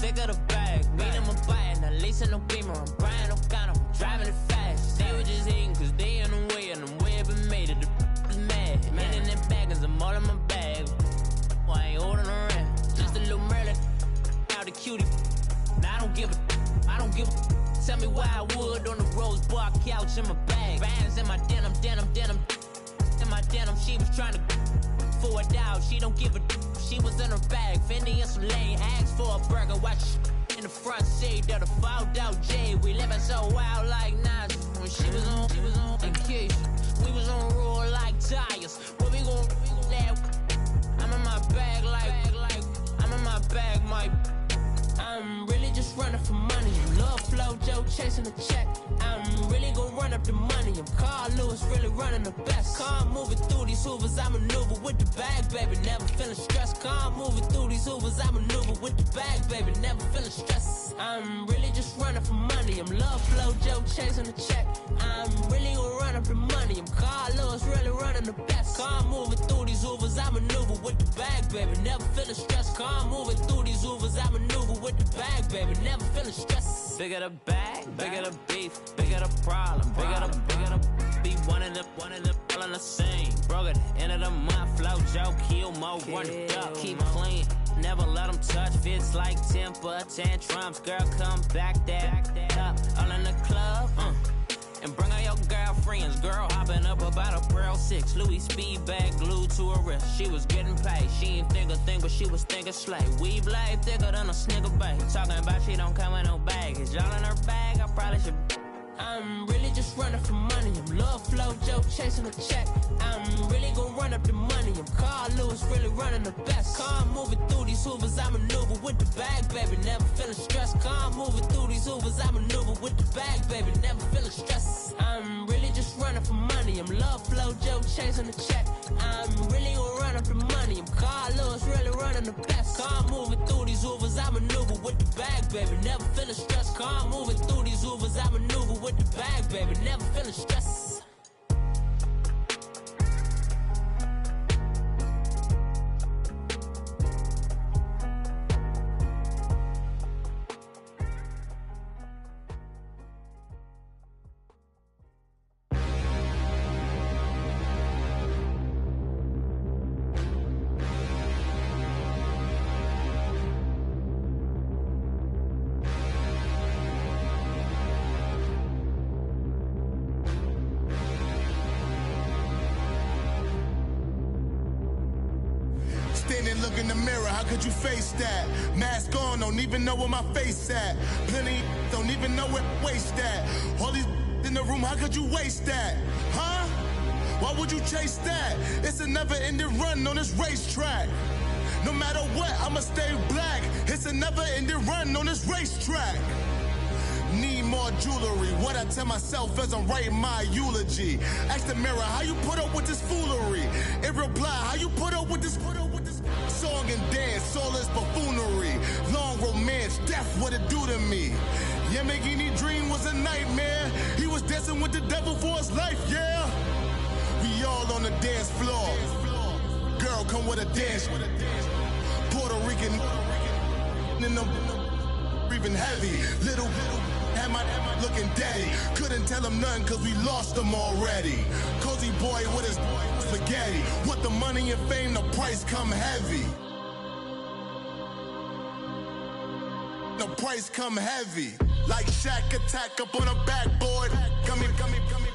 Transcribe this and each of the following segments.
Figure the bag, mean I'm a buyer, now leasing no beamer, I'm Brian O'Connor, I'm driving it fast. They were just hating cause they in the way, and I'm way up and made it, the is mad. Man in them baggins, I'm all in my bag. Well, I ain't holding around, just a little Merlin, out the cutie. Now I don't give a, tell me why I would on the rose bar couch in my bag. Bands in my denim, in my denim, she was trying to for it out, she don't give a, she was in her bag, Fendi and some lane, asked for a burger, watch in the front seat of the fouled out J, we living so wild like Nas, when she was on vacation, we was on roll like tires, what we gon' that, I'm in my bag like, I'm in my bag, I'm really just running for money. Love flow, Joe chasing the check. I'm really gon' run up the money. I'm Carl Lewis, really running the best. Car moving through these hoovers, I maneuver with the bag, baby. Never feeling stressed. Car moving through these hoovers, I maneuver with the bag, baby. Never feeling stressed. I'm really just running for money. I'm love flow, Joe chasing the check. I'm really gon' run up the money. I'm Carl Lewis, really running the best. Car moving through these hoovers, I maneuver with the bag, baby. Never feeling stressed. Car moving through these hoovers, I maneuver with the bag, baby, never feeling stressed. Bigger the bag, bigger the beef, bigger the problem, bigger the be one of the all in the same. Broke at the end of the month, flow Joe, kill mo, run it up, keep clean, never let them touch, fits like temper tantrums, girl come back that up, all in the club, and bring all your girlfriends. Girl hopping up about a Pearl 6 Louis speed bag glued to her wrist. She was getting paid. She ain't think a thing, but she was thinking slay. We blade thicker than a snicker bag. Talking about she don't come with no baggage. Y'all in her bag, I probably should. I'm really just running for money. I'm love flow, Joe chasing a check. I'm really gon' run up the money. I'm Carl Lewis, really running the best. Car moving through these hoovers, I maneuver with the bag, baby. Never feeling stressed. Car moving through these hoovers, I maneuver with the bag, baby. Never feeling stressed. I'm really just running for money. I'm love flow, Joe chasing the check. I'm really gon' run up the money. I'm Carl Lewis, really running the best. Car moving through these hoovers, I maneuver with the bag, baby. Never feeling stressed. Car moving through these hoovers, I maneuver with the bag, baby, never feeling stressed. Look in the mirror, how could you face that? Mask on, don't even know where my face at. Plenty don't even know where waste at. All these in the room, how could you waste that? Huh? Why would you chase that? It's a never-ending run on this racetrack. No matter what, I'ma stay black. It's a never-ending run on this racetrack. Need more jewelry, what I tell myself as I'm writing my eulogy. Ask the mirror, how you put up with this foolery? It reply, how you put up with this song and dance, all this buffoonery. Long romance, death, what it do to me? Yamagini dream was a nightmare. He was dancing with the devil for his life, yeah. We all on the dance floor. Girl, come with a dance. Puerto Rican in the breathing heavy. Little had my looking daddy. Couldn't tell him nothing cause we lost him already. Cozy boy with his spaghetti. With the money and fame, the price come heavy. The price come heavy. Like Shaq attack up on a backboard. Coming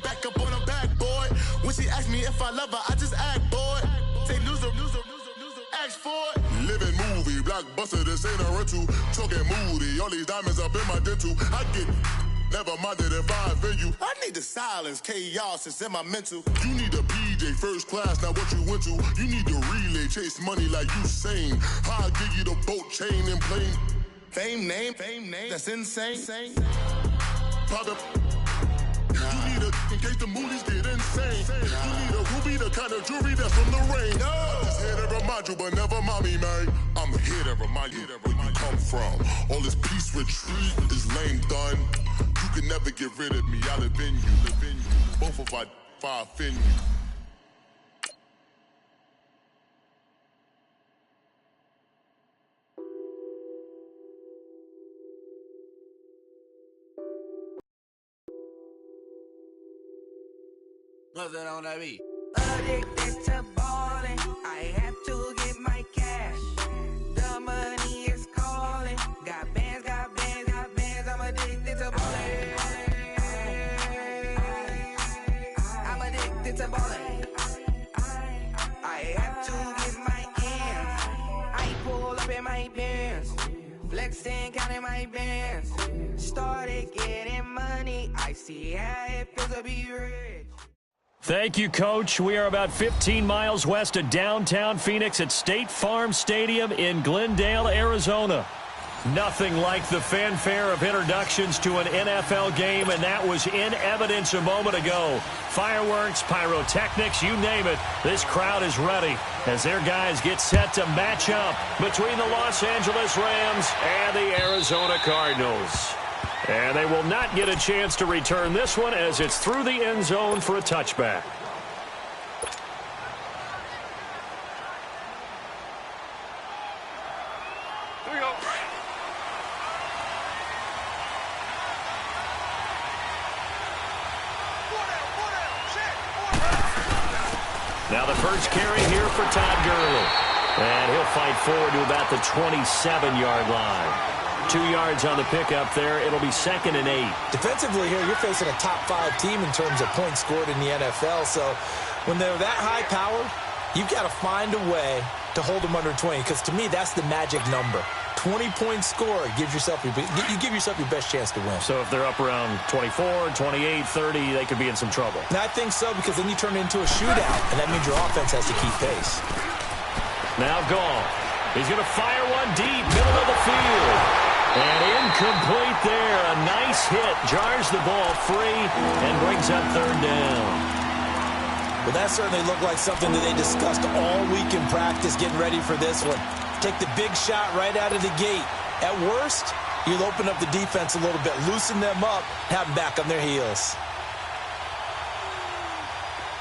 back up on a backboard. When she asked me if I love her, I just act bored. Say loser, ask for it. Living movie, blockbuster, this ain't a rental. Talking moody, all these diamonds up in my dental. I get never minded if I offend you. I need the silence, chaos is in my mental. You need a PJ, first class, not what you went to. You need the relay, chase money like you sane. I'll give you the boat, chain, and plane. Fame name, that's insane. Private. You need a, in case the movies get insane. You need a ruby, the kind of jewelry that's from the rain. I'm just here to remind you, but never mind me, man. I'm here to remind you where you come from. All this peace retreat is lame done. You can never get rid of me, I live in you. Both of I offend you. What's that on that beat? Addicted to ballin', I have to get my cash. The money is calling. Got bands, got bands, got bands. I'm addicted to ballin'. I'm addicted to ballin'. I have to get my ends. I pull up in my bands, flexing, counting my bands. Started getting money. I see how it feels to be rich. Thank you, Coach. We are about 15 miles west of downtown Phoenix at State Farm Stadium in Glendale, Arizona. Nothing like the fanfare of introductions to an NFL game, and that was in evidence a moment ago. Fireworks, pyrotechnics, you name it. This crowd is ready as their guys get set to match up between the Los Angeles Rams and the Arizona Cardinals. And they will not get a chance to return this one as it's through the end zone for a touchback. Here we go. Now the first carry here for Todd Gurley. And he'll fight forward to about the 27-yard line. 2 yards on the pickup there. It'll be 2nd and 8. Defensively here, you're facing a top-5 team in terms of points scored in the NFL. So when they're that high-powered, you've got to find a way to hold them under 20. Because to me, that's the magic number. 20-point score gives yourself you give yourself your best chance to win. So if they're up around 24, 28, 30, they could be in some trouble. And I think so, because then you turn it into a shootout, and that means your offense has to keep pace. Now Gall. He's going to fire one deep, middle of the field. And incomplete there. A nice hit. Jars the ball free and brings up 3rd down. Well, that certainly looked like something that they discussed all week in practice getting ready for this one. Take the big shot right out of the gate. At worst, you'll open up the defense a little bit, loosen them up, have them back on their heels.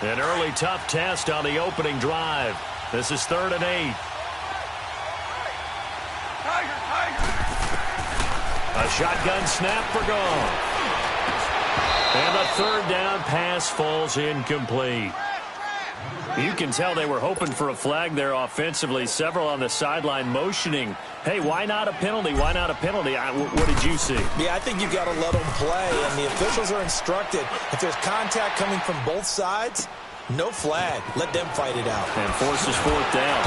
An early tough test on the opening drive. This is 3rd and 8. A shotgun snap for Gall. And the 3rd down pass falls incomplete. You can tell they were hoping for a flag there offensively. Several on the sideline motioning, hey, why not a penalty? Why not a penalty? What did you see? Yeah, I think you've got to let them play, and the officials are instructed. If there's contact coming from both sides, no flag. Let them fight it out. And forces 4th down.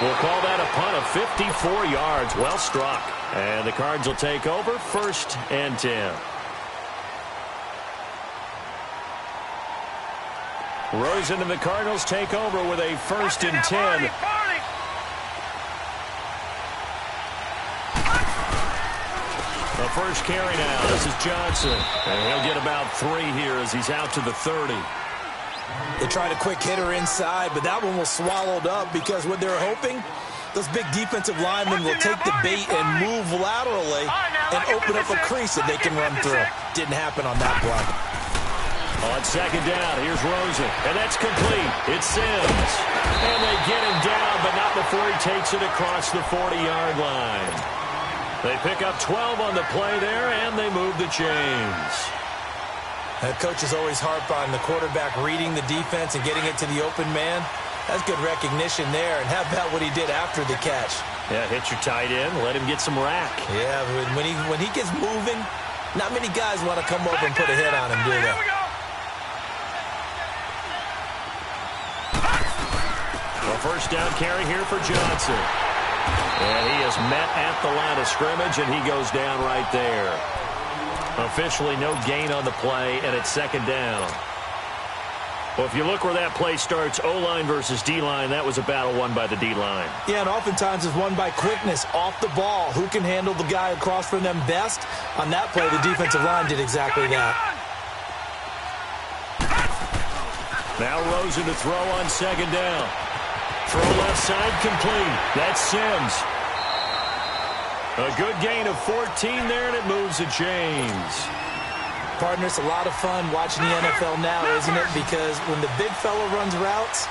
We'll call that a punt of 54 yards. Well struck. And the Cards will take over 1st and 10. Rosen and the Cardinals take over with a 1st and 10. The first carry now. This is Johnson. And he'll get about 3 here as he's out to the 30. They tried a quick hitter inside, but that one was swallowed up because what they're hoping, those big defensive linemen will take the bait and move laterally and open up a crease that they can run through. Didn't happen on that play. On 2nd down, here's Rosen, and that's complete. It's Sims. And they get him down, but not before he takes it across the 40-yard line. They pick up 12 on the play there, and they move the chains. That coach is always harp on the quarterback reading the defense and getting it to the open man. That's good recognition there. And how about what he did after the catch? Yeah, hit your tight end, let him get some rack. Yeah, when he gets moving, not many guys want to come over and put a hit on him, do they? A 1st down carry here for Johnson. And he is met at the line of scrimmage, and he goes down right there. Officially no gain on the play, and it's 2nd down. Well, if you look where that play starts, O-line versus D-line, that was a battle won by the D-line. Yeah, and oftentimes it's won by quickness, off the ball. Who can handle the guy across from them best? On that play, the defensive line did exactly that. Now Rosen to throw on 2nd down. Throw left side complete. That's Sims. A good gain of 14 there, and it moves the chains. Partner, it's a lot of fun watching the NFL now, isn't it? Because when the big fella runs routes,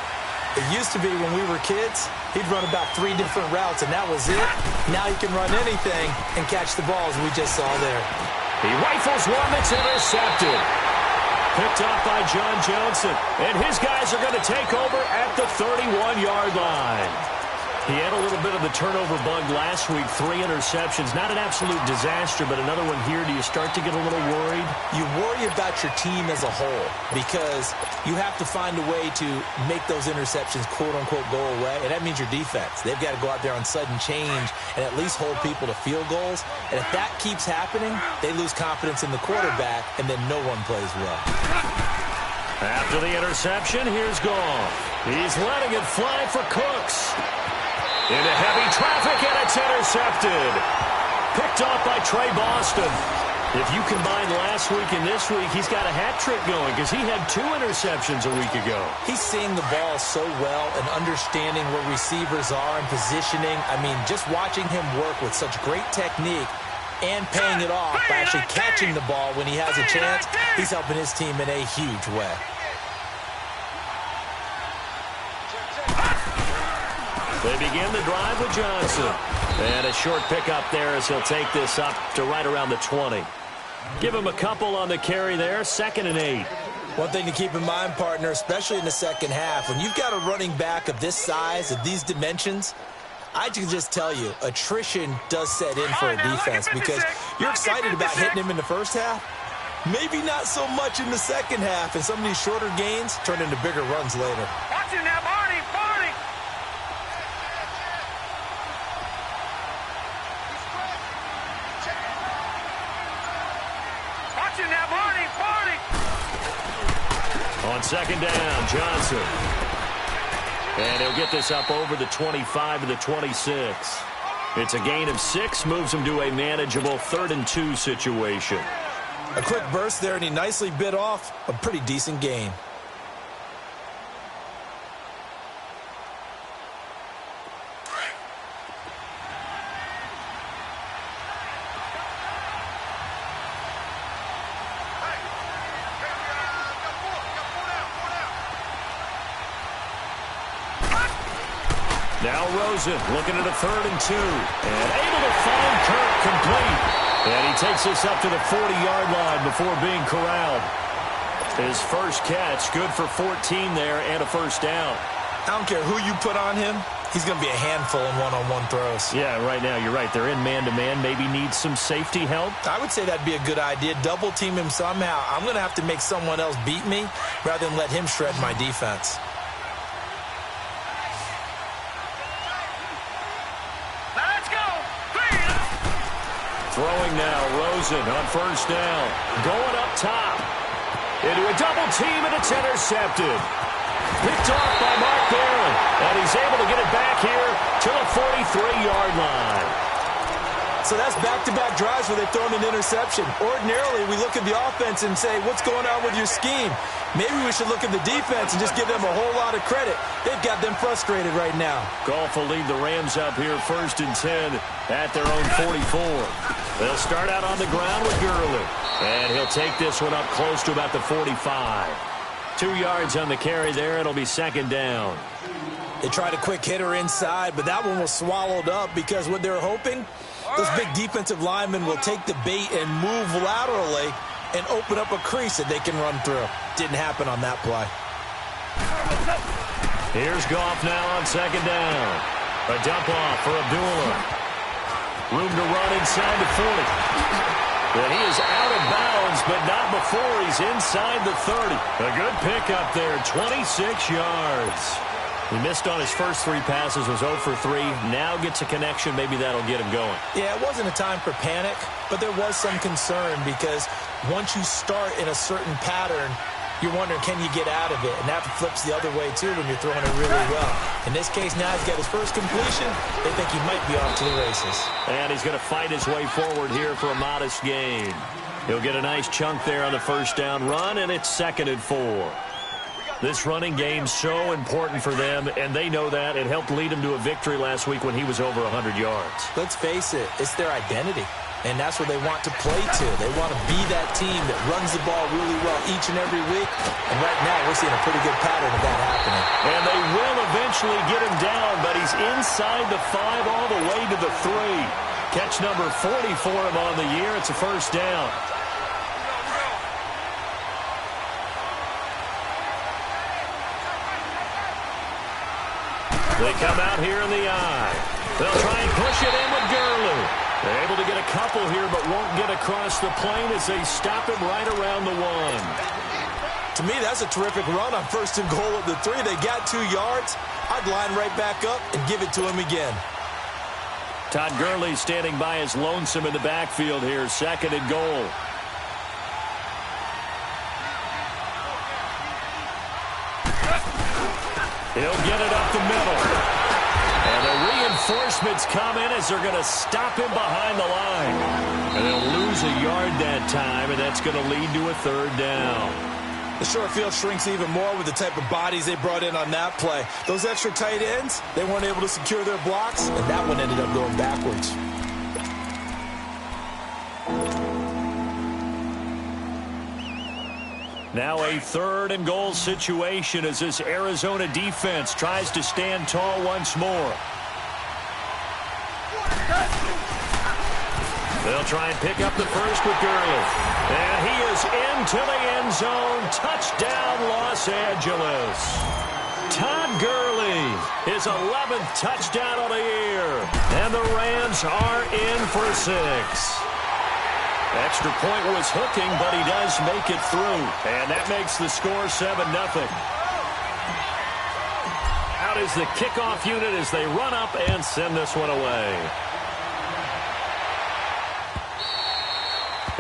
it used to be when we were kids, he'd run about 3 different routes, and that was it. Now he can run anything and catch the ball, as we just saw there. He rifles one that's intercepted. Picked up by John Johnson. And his guys are going to take over at the 31-yard line. He had a little bit of the turnover bug last week, 3 interceptions. Not an absolute disaster, but another one here. Do you start to get a little worried? You worry about your team as a whole because you have to find a way to make those interceptions, quote-unquote, go away, and that means your defense. They've got to go out there on sudden change and at least hold people to field goals, and if that keeps happening, they lose confidence in the quarterback, and then no one plays well. After the interception, here's Goff. He's letting it fly for Cooks. Into heavy traffic, and it's intercepted. Picked off by Trey Boston. If you combine last week and this week, he's got a hat trick going because he had 2 interceptions a week ago. He's seeing the ball so well and understanding where receivers are and positioning. I mean, just watching him work with such great technique and paying it off by actually catching the ball when he has a chance, he's helping his team in a huge way. They begin the drive with Johnson. And a short pickup there as he'll take this up to right around the 20. Give him a couple on the carry there, 2nd and 8. One thing to keep in mind, partner, especially in the second half, when you've got a running back of this size, of these dimensions, I can just tell you, attrition does set in for a defense because you're excited about hitting him in the first half. Maybe not so much in the second half, and some of these shorter gains turn into bigger runs later. Watch him now, Barney! On 2nd down, Johnson. And he'll get this up over the 25 to the 26. It's a gain of 6, moves him to a manageable 3rd and 2 situation. A quick burst there, and he nicely bit off a pretty decent gain. Now Rosen looking at a 3rd and 2. And able to find Kirk complete. And he takes this up to the 40-yard line before being corralled. His first catch, good for 14 there and a first down. I don't care who you put on him. He's going to be a handful in one-on-one throws. Yeah, right now you're right. They're in man-to-man. Maybe needs some safety help. I would say that'd be a good idea. Double team him somehow. I'm going to have to make someone else beat me rather than let him shred my defense. Throwing now, Rosen on 1st down. Going up top. Into a double team, and it's intercepted. Picked off by Mark Barron. And he's able to get it back here to the 43-yard line. So that's back-to-back drives where they've thrown an interception. Ordinarily, we look at the offense and say, what's going on with your scheme? Maybe we should look at the defense and just give them a whole lot of credit. They've got them frustrated right now. Goff will lead the Rams up here 1st and 10 at their own 44. They'll start out on the ground with Gurley. And he'll take this one up close to about the 45. 2 yards on the carry there. It'll be 2nd down. They tried a quick hitter inside, but that one was swallowed up because what they're hoping, those big defensive linemen will take the bait and move laterally and open up a crease that they can run through. Didn't happen on that play. Here's Goff now on 2nd down. A dump off for Abdullah. Room to run inside the 40. And he is out of bounds, but not before he's inside the 30. A good pickup there, 26 yards. He missed on his first 3 passes, was 0 for 3. Now gets a connection. Maybe that'll get him going. Yeah, it wasn't a time for panic, but there was some concern because once you start in a certain pattern, you're wondering, can you get out of it? And that flips the other way, too, when you're throwing it really well. In this case, now he's got his first completion. They think he might be off to the races. And he's going to fight his way forward here for a modest gain. He'll get a nice chunk there on the 1st down run, and it's 2nd and 4. This running game's so important for them, and they know that. It helped lead him to a victory last week when he was over 100 yards. Let's face it, it's their identity, and that's what they want to play to. They want to be that team that runs the ball really well each and every week, and right now we're seeing a pretty good pattern of that happening. And they will eventually get him down, but he's inside the 5 all the way to the 3. Catch number 40 for him on the year. It's a 1st down. They come out here in the eye. They'll try and push it in with Gurley. They're able to get a couple here, but won't get across the plane as they stop him right around the 1. To me, that's a terrific run on 1st and goal at the 3. They got 2 yards. I'd line right back up and give it to him again. Todd Gurley standing by as lonesome in the backfield here, 2nd and goal. He'll get it up the middle. And the reinforcements come in as they're going to stop him behind the line. And they'll lose a yard that time, and that's going to lead to a 3rd down. The short field shrinks even more with the type of bodies they brought in on that play. Those extra tight ends, they weren't able to secure their blocks, and that one ended up going backwards. Now a 3rd and goal situation as this Arizona defense tries to stand tall once more. They'll try and pick up the first with Gurley. And he is into the end zone. Touchdown, Los Angeles. Todd Gurley, his 11th touchdown of the year. And the Rams are in for 6. Extra point was hooking, but he does make it through. And that makes the score 7-0. Out is the kickoff unit as they run up and send this one away.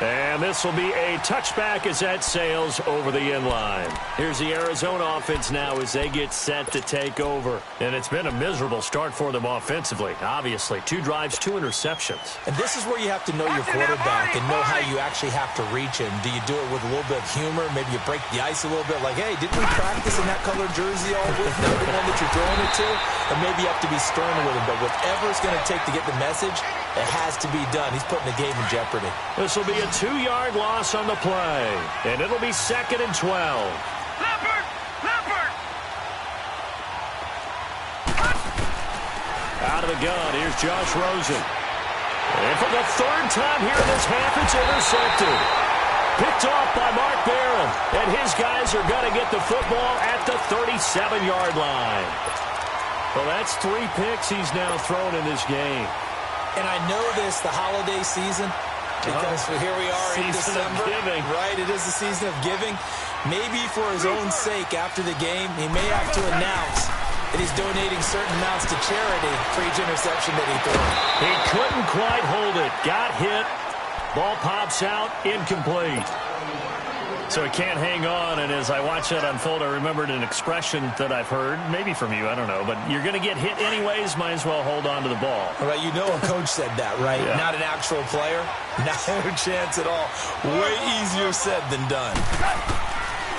And this will be a touchback as that sails over the end line. Here's the Arizona offense now as they get set to take over. And it's been a miserable start for them offensively, obviously. 2 drives, 2 interceptions. And this is where you have to know your quarterback and know how you actually have to reach him. Do you do it with a little bit of humor? Maybe you break the ice a little bit like, hey, didn't we practice in that color jersey all week? Now the one that you're throwing it to? And maybe you have to be stern with him. But whatever it's going to take to get the message, it has to be done. He's putting the game in jeopardy. This will be a 2-yard loss on the play. And it'll be 2nd and 12. Leopard! Out of the gun, here's Josh Rosen. And for the 3rd time here in this half, it's intercepted. Picked off by Mark Barron. And his guys are going to get the football at the 37-yard line. Well, that's 3 picks he's now thrown in this game. And I know this, the holiday season, because here we are in December. Giving. Right, it is the season of giving. Maybe for his own sake after the game, he may have to announce that he's donating certain amounts to charity for each interception that he threw. He couldn't quite hold it. Got hit. Ball pops out. Incomplete. So he can't hang on, and as I watch that unfold, I remembered an expression that I've heard, maybe from you, I don't know, but you're going to get hit anyways, might as well hold on to the ball. Right, you know a coach said that, right? Yeah. Not an actual player. No chance at all. Way easier said than done.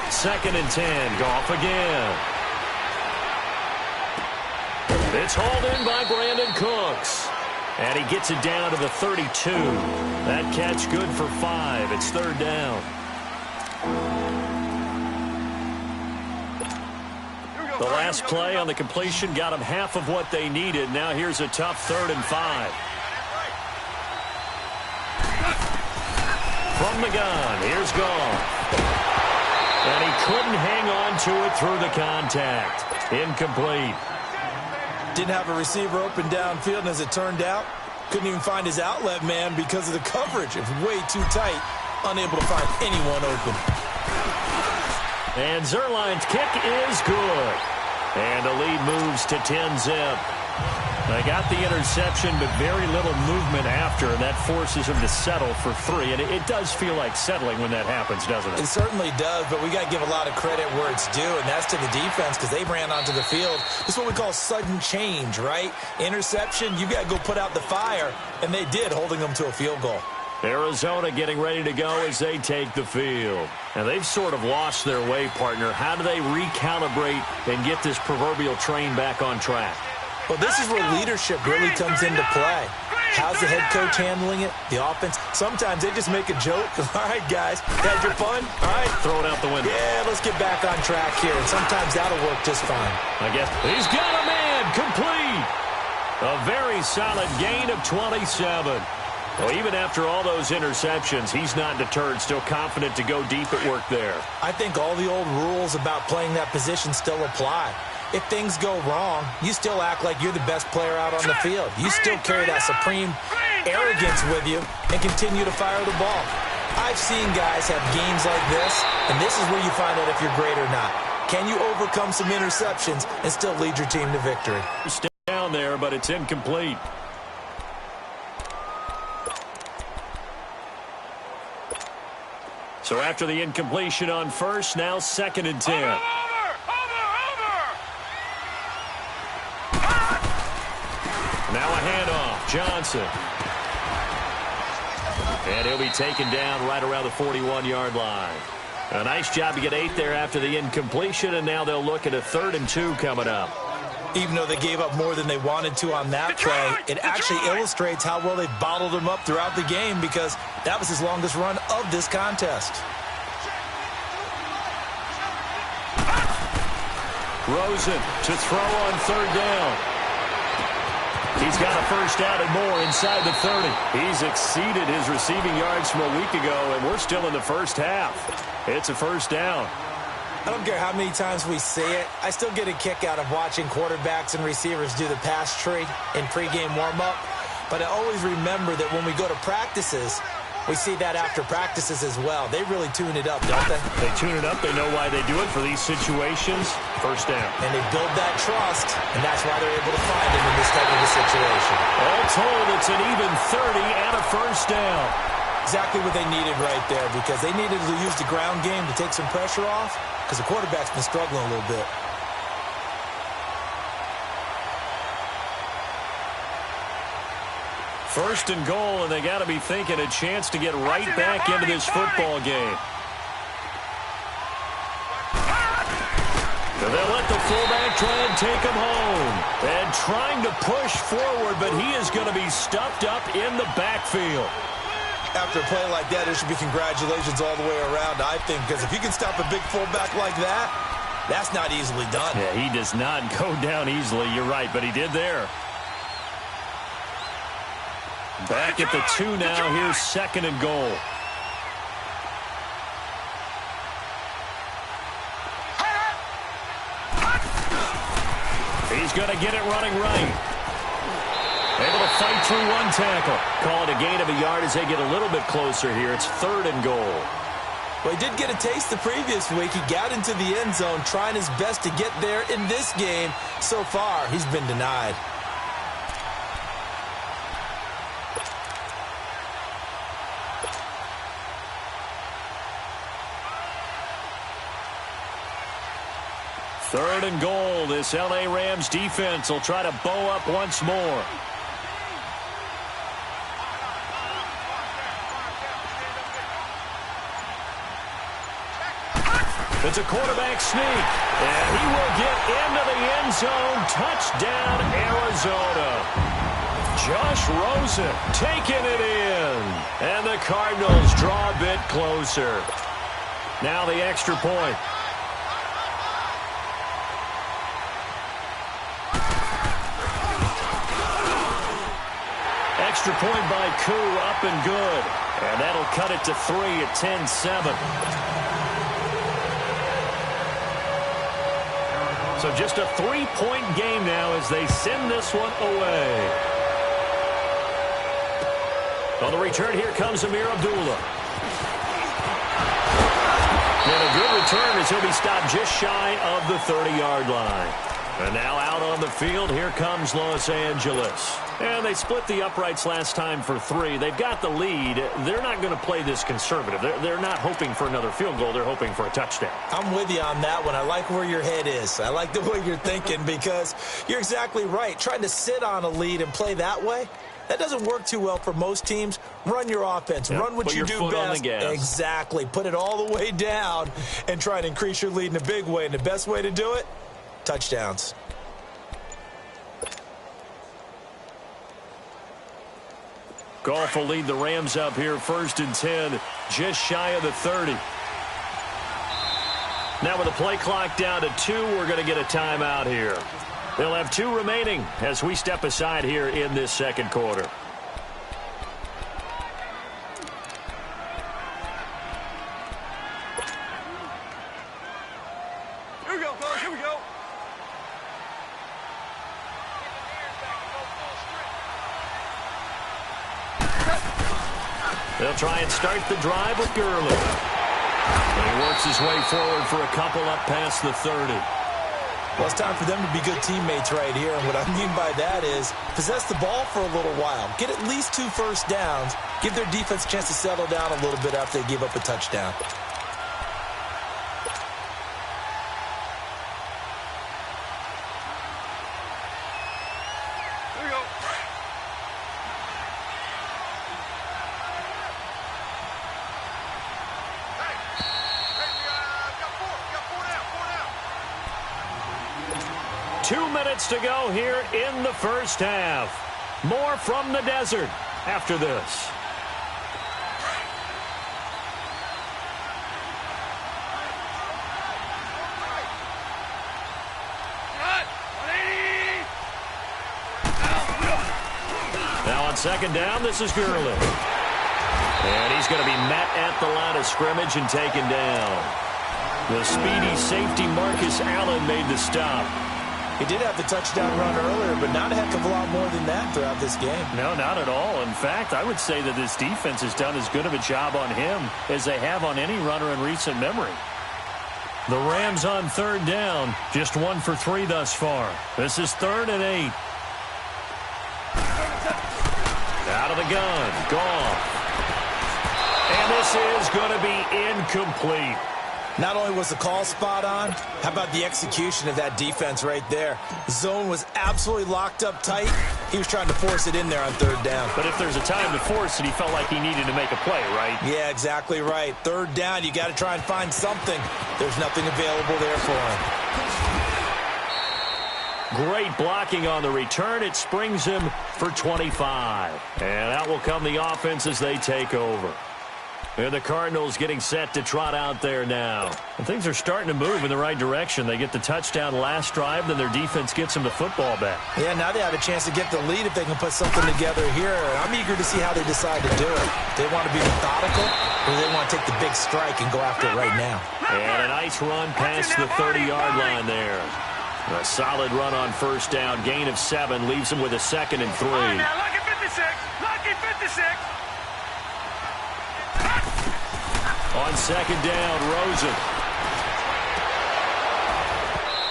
2nd and 10, Goff again. It's hauled in by Brandon Cooks. And he gets it down to the 32. That catch good for 5. It's 3rd down. The last play on the completion got them half of what they needed. Now here's a tough 3rd and 5. From the gun, here's Goff. And he couldn't hang on to it through the contact. Incomplete. Didn't have a receiver open downfield, and as it turned out, couldn't even find his outlet man because of the coverage. It was way too tight. Unable to find anyone open. And Zerline's kick is good. And the lead moves to 10-zip. They got the interception, but very little movement after, and that forces him to settle for 3. And it does feel like settling when that happens, doesn't it? It certainly does, but we got to give a lot of credit where it's due, and that's to the defense because they ran onto the field. This is what we call sudden change, right? Interception, you got to go put out the fire, and they did, holding them to a field goal. Arizona getting ready to go as they take the field. And they've sort of lost their way, partner. How do they recalibrate and get this proverbial train back on track? Well, this is where leadership really comes into play. How's the head coach handling it? The offense? Sometimes they just make a joke. All right, guys, had your fun? All right. Throw it out the window. Yeah, let's get back on track here. And sometimes that'll work just fine. I guess he's got a man complete. A very solid gain of 27. Well, even after all those interceptions, he's not deterred, still confident to go deep at work there. I think all the old rules about playing that position still apply. if things go wrong, you still act like you're the best player out on the field. You still carry that supreme arrogance with you and continue to fire the ball. I've seen guys have games like this, and this is where you find out if you're great or not. Can you overcome some interceptions and still lead your team to victory? Stay down there, but it's incomplete. So after the incompletion on first, now 2nd and 10. Now a handoff. Johnson. And he'll be taken down right around the 41-yard line. A nice job to get 8 there after the incompletion, and now they'll look at a 3rd and 2 coming up. Even though they gave up more than they wanted to on that play, it actually illustrates how well they bottled them up throughout the game, because that was his longest run of this contest. Rosen to throw on 3rd down. He's got a first down and more inside the 30. He's exceeded his receiving yards from a week ago, and we're still in the first half. It's a first down. I don't care how many times we say it, I still get a kick out of watching quarterbacks and receivers do the pass tree in pregame warm-up. But I always remember that when we go to practices, we see that after practices as well. They really tune it up, don't they? They tune it up. They know why they do it for these situations. First down. And they build that trust, and that's why they're able to find him in this type of a situation. All told, it's an even 30 and a first down. Exactly what they needed right there, because they needed to use the ground game to take some pressure off, because the quarterback's been struggling a little bit. First and goal, and they got to be thinking a chance to get right back into this football game. They'll let the fullback try and take him home. And trying to push forward, but he is going to be stuffed up in the backfield. After a play like that, there should be congratulations all the way around, I think, because if you can stop a big fullback like that, that's not easily done. Yeah, he does not go down easily. You're right, but he did there. Back at the 2 now. Here's 2nd and goal. He's going to get it running right. Able to fight through one tackle. Call it a gain of a yard as they get a little bit closer here. It's 3rd and goal. Well, he did get a taste the previous week. He got into the end zone, trying his best to get there in this game. So far, he's been denied. Third and goal. This L.A. Rams defense will try to bow up once more. It's a quarterback sneak, and he will get into the end zone. Touchdown, Arizona. Josh Rosen taking it in, and the Cardinals draw a bit closer. Now the extra point. Extra point by Koo, up and good. And that'll cut it to 3 at 10-7. So just a 3-point game now as they send this one away. On the return, here comes Amir Abdullah. And a good return as he'll be stopped just shy of the 30-yard line. And now out on the field, here comes Los Angeles. And they split the uprights last time for 3. They've got the lead. They're not going to play this conservative. They're not hoping for another field goal. They're hoping for a touchdown. I'm with you on that one. I like where your head is. I like the way you're thinking, because you're exactly right. Trying to sit on a lead and play that way, that doesn't work too well for most teams. Run your offense. Yep. Run what you do best. On the gas. Exactly. Put it all the way down and try and increase your lead in a big way. And the best way to do it, touchdowns. Goff will lead the Rams up here 1st and 10, just shy of the 30. Now with the play clock down to 2, we're going to get a timeout here. They'll have 2 remaining as we step aside here in this second quarter. Here we go, fellas. Here we go. They'll try and start the drive with Gurley. And he works his way forward for a couple up past the 30. Well, it's time for them to be good teammates right here. And what I mean by that is possess the ball for a little while. Get at least 2 first downs. Give their defense a chance to settle down a little bit after they give up a touchdown. To go here in the first half. More from the desert after this. Now on second down, this is Gurley. And he's going to be met at the line of scrimmage and taken down. The speedy safety Marcus Allen made the stop. He did have the touchdown run earlier, but not a heck of a lot more than that throughout this game. No, not at all. In fact, I would say that this defense has done as good of a job on him as they have on any runner in recent memory. The Rams on third down, just 1 for 3 thus far. This is 3rd and 8. Out of the gun, Goff. And this is going to be incomplete. Not only was the call spot on, how about the execution of that defense right there? The zone was absolutely locked up tight. He was trying to force it in there on third down. But if there's a time to force it, he felt like he needed to make a play, right? Yeah, exactly right. Third down, you got to try and find something. There's nothing available there for him. Great blocking on the return. It springs him for 25. And out will come the offense as they take over. And the Cardinals getting set to trot out there now. And things are starting to move in the right direction. They get the touchdown last drive, then their defense gets them the football back. Yeah, now they have a chance to get the lead if they can put something together here. I'm eager to see how they decide to do it. They want to be methodical, or they want to take the big strike and go after it right now. And a nice run past the 30-yard line there. A solid run on first down. Gain of 7 leaves them with a 2nd and 3. Now, lucky 56. Lucky 56. On second down, Rosen.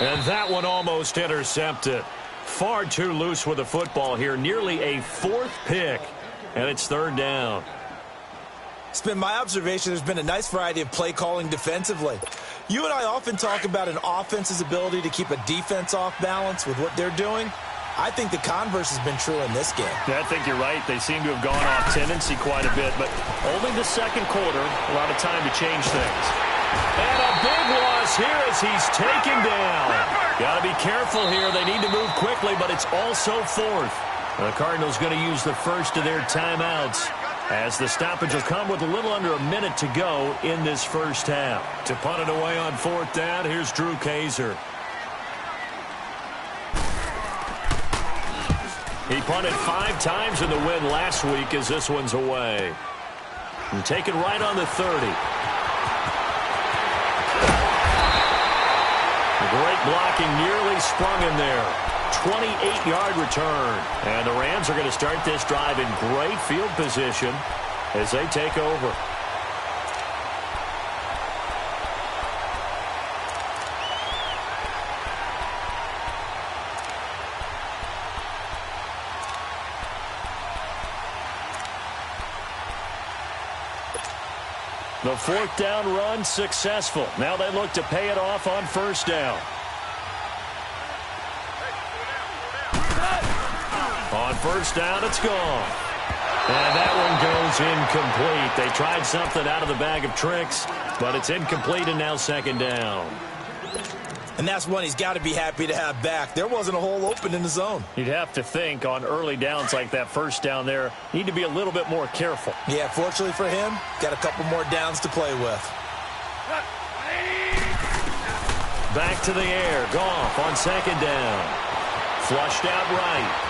And that one almost intercepted. Far too loose with the football here. Nearly a 4th pick. And it's 3rd down. It's been my observation there's been a nice variety of play calling defensively. You and I often talk about an offense's ability to keep a defense off balance with what they're doing. I think the converse has been true in this game. Yeah, I think you're right. They seem to have gone off tendency quite a bit, but only the second quarter, a lot of time to change things. And a big loss here as he's taken down. Got to be careful here. They need to move quickly, but it's also 4th. The Cardinals going to use the first of their timeouts as the stoppage will come with a little under a minute to go in this first half. To punt it away on 4th down, here's Drew Kaiser. He punted 5 times in the win last week as this one's away. And taken right on the 30. Great blocking, nearly sprung him there. 28-yard return. And the Rams are going to start this drive in great field position as they take over. The 4th down run successful. Now they look to pay it off on first down. On first down, it's gone. And that one goes incomplete. They tried something out of the bag of tricks, but it's incomplete and now 2nd down. And that's one he's got to be happy to have back. There wasn't a hole open in the zone. You'd have to think on early downs like that first down there, need to be a little bit more careful. Yeah, fortunately for him, got a couple more downs to play with. Back to the air. Goff on 2nd down. Flushed out right.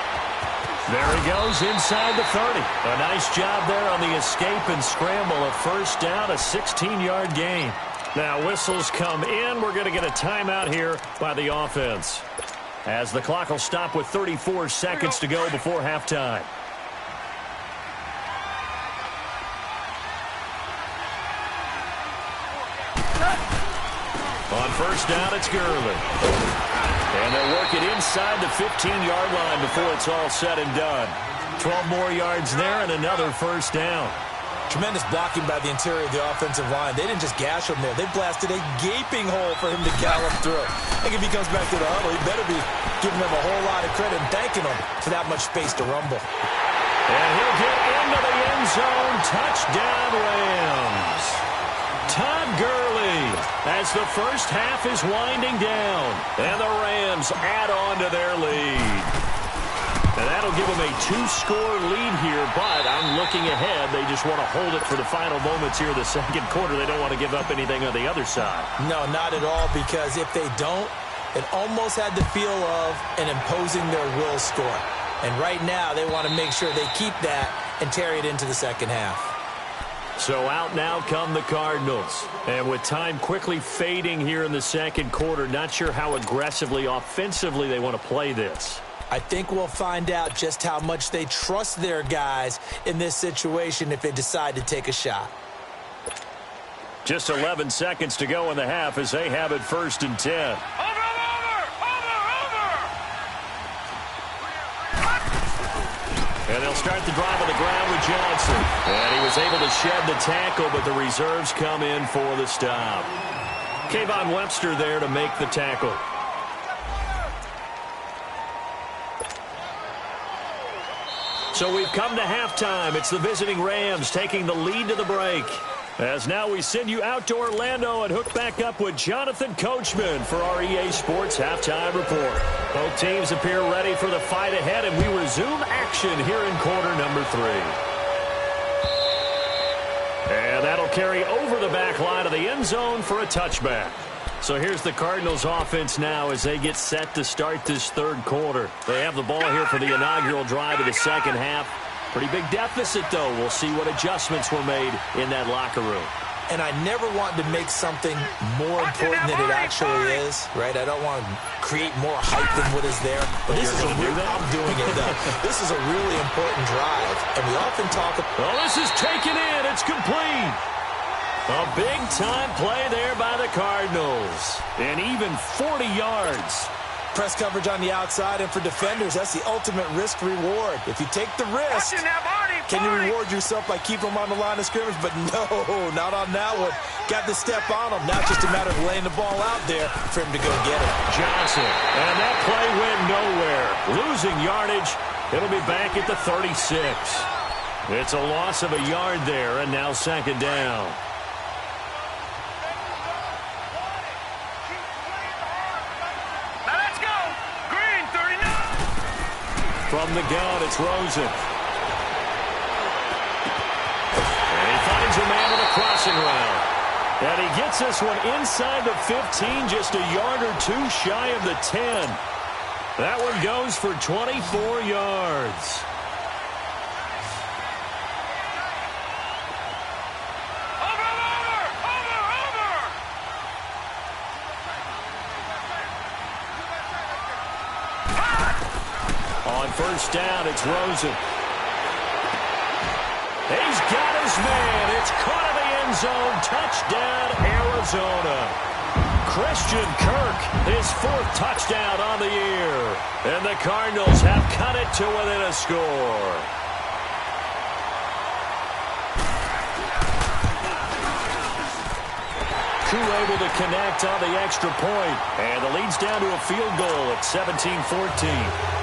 There he goes inside the 30. A nice job there on the escape and scramble. A first down, a 16-yard gain. Now whistles come in. We're going to get a timeout here by the offense, as the clock will stop with 34 seconds to go before halftime. On first down, it's Gurley. And they'll work it inside the 15-yard line before it's all said and done. 12 more yards there and another first down. Tremendous blocking by the interior of the offensive line. They didn't just gash him there. They blasted a gaping hole for him to gallop through. I think if he comes back to the huddle, he better be giving them a whole lot of credit and thanking them for that much space to rumble. And he'll get into the end zone. Touchdown, Rams. Todd Gurley as the first half is winding down. And the Rams add on to their lead. And that'll give them a 2-score lead here, but I'm looking ahead. They just want to hold it for the final moments here of the second quarter. They don't want to give up anything on the other side. No, not at all, because if they don't, it almost had the feel of an imposing their will score. And right now, they want to make sure they keep that and carry it into the second half. So out now come the Cardinals. And with time quickly fading here in the second quarter, not sure how aggressively, offensively they want to play this. I think we'll find out just how much they trust their guys in this situation if they decide to take a shot. Just 11 seconds to go in the half as they have it 1st and 10. And they'll start the drive on the ground with Johnson. And he was able to shed the tackle, but the reserves come in for the stop. Kayvon Webster there to make the tackle. So we've come to halftime. It's the visiting Rams taking the lead to the break. As now we send you out to Orlando and hook back up with Jonathan Coachman for our EA Sports Halftime Report. Both teams appear ready for the fight ahead, and we resume action here in quarter number 3. And that'll carry over the back line of the end zone for a touchback. So here's the Cardinals offense now as they get set to start this third quarter. They have the ball here for the inaugural drive of the second half. Pretty big deficit, though. We'll see what adjustments were made in that locker room. And I never want to make something more important than it actually is, right? I don't want to create more hype than what is there. But this is I'm doing it, though. This is a really important drive. And we often talk about... Well, this is taken in. It's complete. A big-time play there by the Cardinals. And even 40 yards. Press coverage on the outside, and for defenders, that's the ultimate risk-reward. If you take the risk, can you reward yourself by keeping them on the line of scrimmage? But no, not on that one. Got the step on them. Now it's just a matter of laying the ball out there for him to go get it. Johnson, and that play went nowhere. Losing yardage. It'll be back at the 36. It's a loss of a yard there, and now second down. From the gun, it's Rosen. And he finds a man with a crossing route. And he gets this one inside the 15, just a yard or two shy of the 10. That one goes for 24 yards. First down, it's Rosen. He's got his man. It's caught in the end zone. Touchdown, Arizona. Christian Kirk, his 4th touchdown on the year. And the Cardinals have cut it to within a score. Koo able to connect on the extra point. And the lead's down to a field goal at 17-14.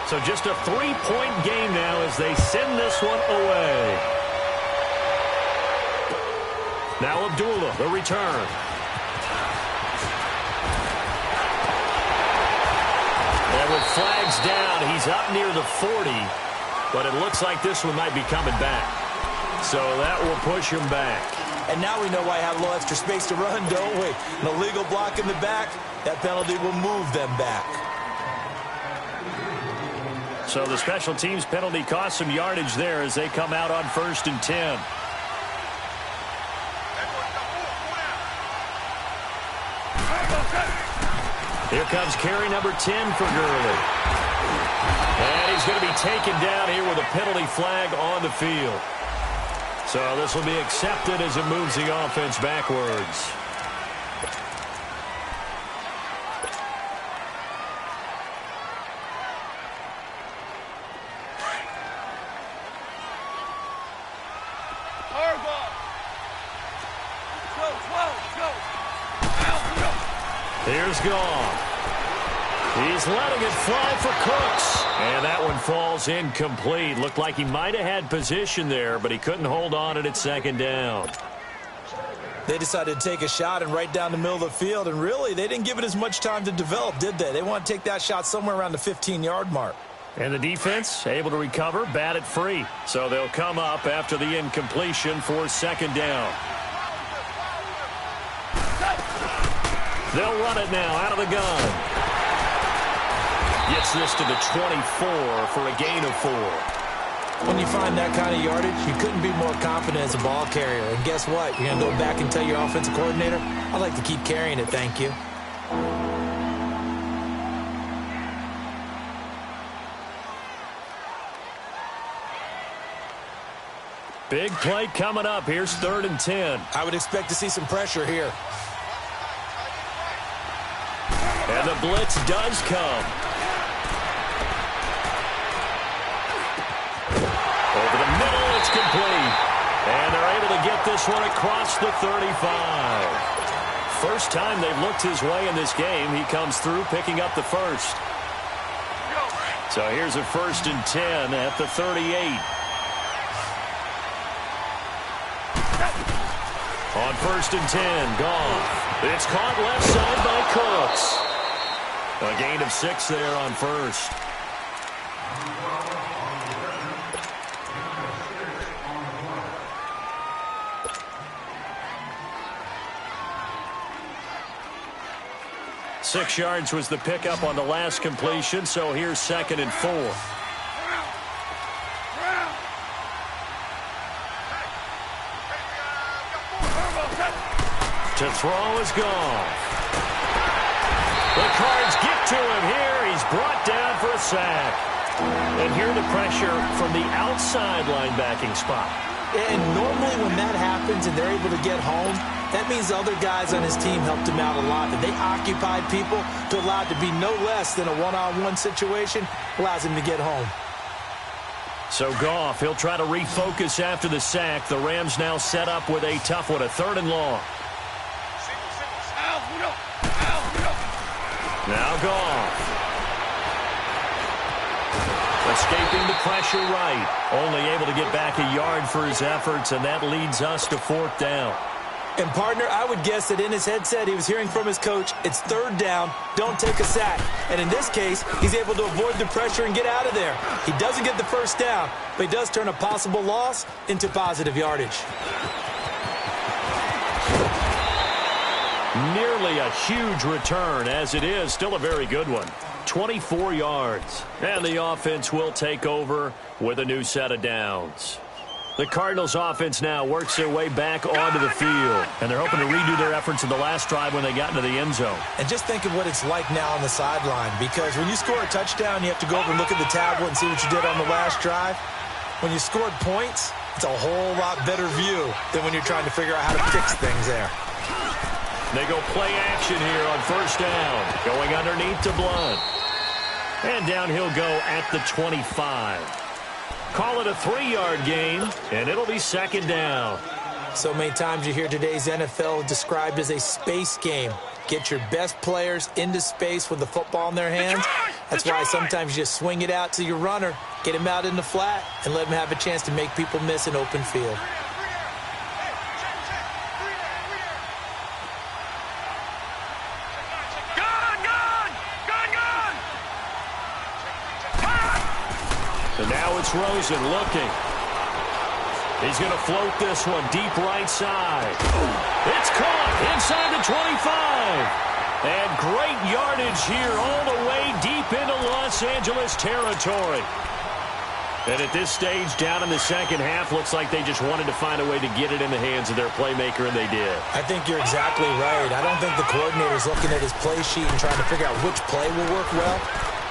So just a 3-point game now as they send this one away. Now Abdullah, the return. And with flags down, he's up near the 40. But it looks like this one might be coming back. So that will push him back. And now we know why I have a little extra space to run, don't we? An illegal block in the back, that penalty will move them back. So the special teams penalty cost some yardage there as they come out on 1st and 10. Here comes carry number 10 for Gurley. And he's going to be taken down here with a penalty flag on the field. So this will be accepted as it moves the offense backwards. Here's Goff. He's letting it fly for Cooks. And that one falls incomplete. Looked like he might have had position there, but he couldn't hold on at second down. They decided to take a shot and right down the middle of the field, and really, they didn't give it as much time to develop, did they? They want to take that shot somewhere around the 15-yard mark. And the defense able to recover, bat it free. So they'll come up after the incompletion for second down. They'll run it now out of the gun. Gets this to the 24 for a gain of 4. When you find that kind of yardage, you couldn't be more confident as a ball carrier. And guess what? You're going to go back and tell your offensive coordinator, I'd like to keep carrying it, thank you. Big play coming up. Here's 3rd and 10. I would expect to see some pressure here. And the blitz does come. Over the middle, it's complete. And they're able to get this one across the 35. First time they've looked his way in this game. He comes through picking up the first. So here's a 1st and 10 at the 38. On 1st and 10, Goff. It's caught left side by Cooks. A gain of 6 there on 1st. Six yards was the pickup on the last completion, so here's 2nd and 4. To throw is Goff. The Cards get to him here. He's brought down for a sack. And here the pressure from the outside linebacking spot. And normally when that happens and they're able to get home, that means the other guys on his team helped him out a lot. That they occupied people to allow it to be no less than a one-on-one situation, allows him to get home. So Goff, he'll try to refocus after the sack. The Rams now set up with a tough one, a 3rd and long. Now Goff. Escaping the pressure right. Only able to get back a yard for his efforts, and that leads us to 4th down. And, partner, I would guess that in his headset he was hearing from his coach, it's 3rd down, don't take a sack. And in this case, he's able to avoid the pressure and get out of there. He doesn't get the 1st down, but he does turn a possible loss into positive yardage. Nearly a huge return, as it is still a very good one. 24 yards. And the offense will take over with a new set of downs. The Cardinals offense now works their way back onto the field. And they're hoping to redo their efforts in the last drive when they got into the end zone. And just think of what it's like now on the sideline. Because when you score a touchdown, you have to go over and look at the tablet and see what you did on the last drive. When you scored points, it's a whole lot better view than when you're trying to figure out how to fix things there. They go play action here on 1st down. Going underneath to Blunt. And down he'll go at the 25. Call it a 3-yard gain, and it'll be 2nd down. So many times you hear today's NFL described as a space game. Get your best players into space with the football in their hands. That's why sometimes you just swing it out to your runner, get him out in the flat, and let him have a chance to make people miss an open field. And now it's Rosen looking. He's going to float this one deep right side. It's caught inside the 25. And great yardage here all the way deep into Los Angeles territory. And at this stage, down in the second half, looks like they just wanted to find a way to get it in the hands of their playmaker, and they did. I think you're exactly right. I don't think the coordinator's looking at his play sheet and trying to figure out which play will work well.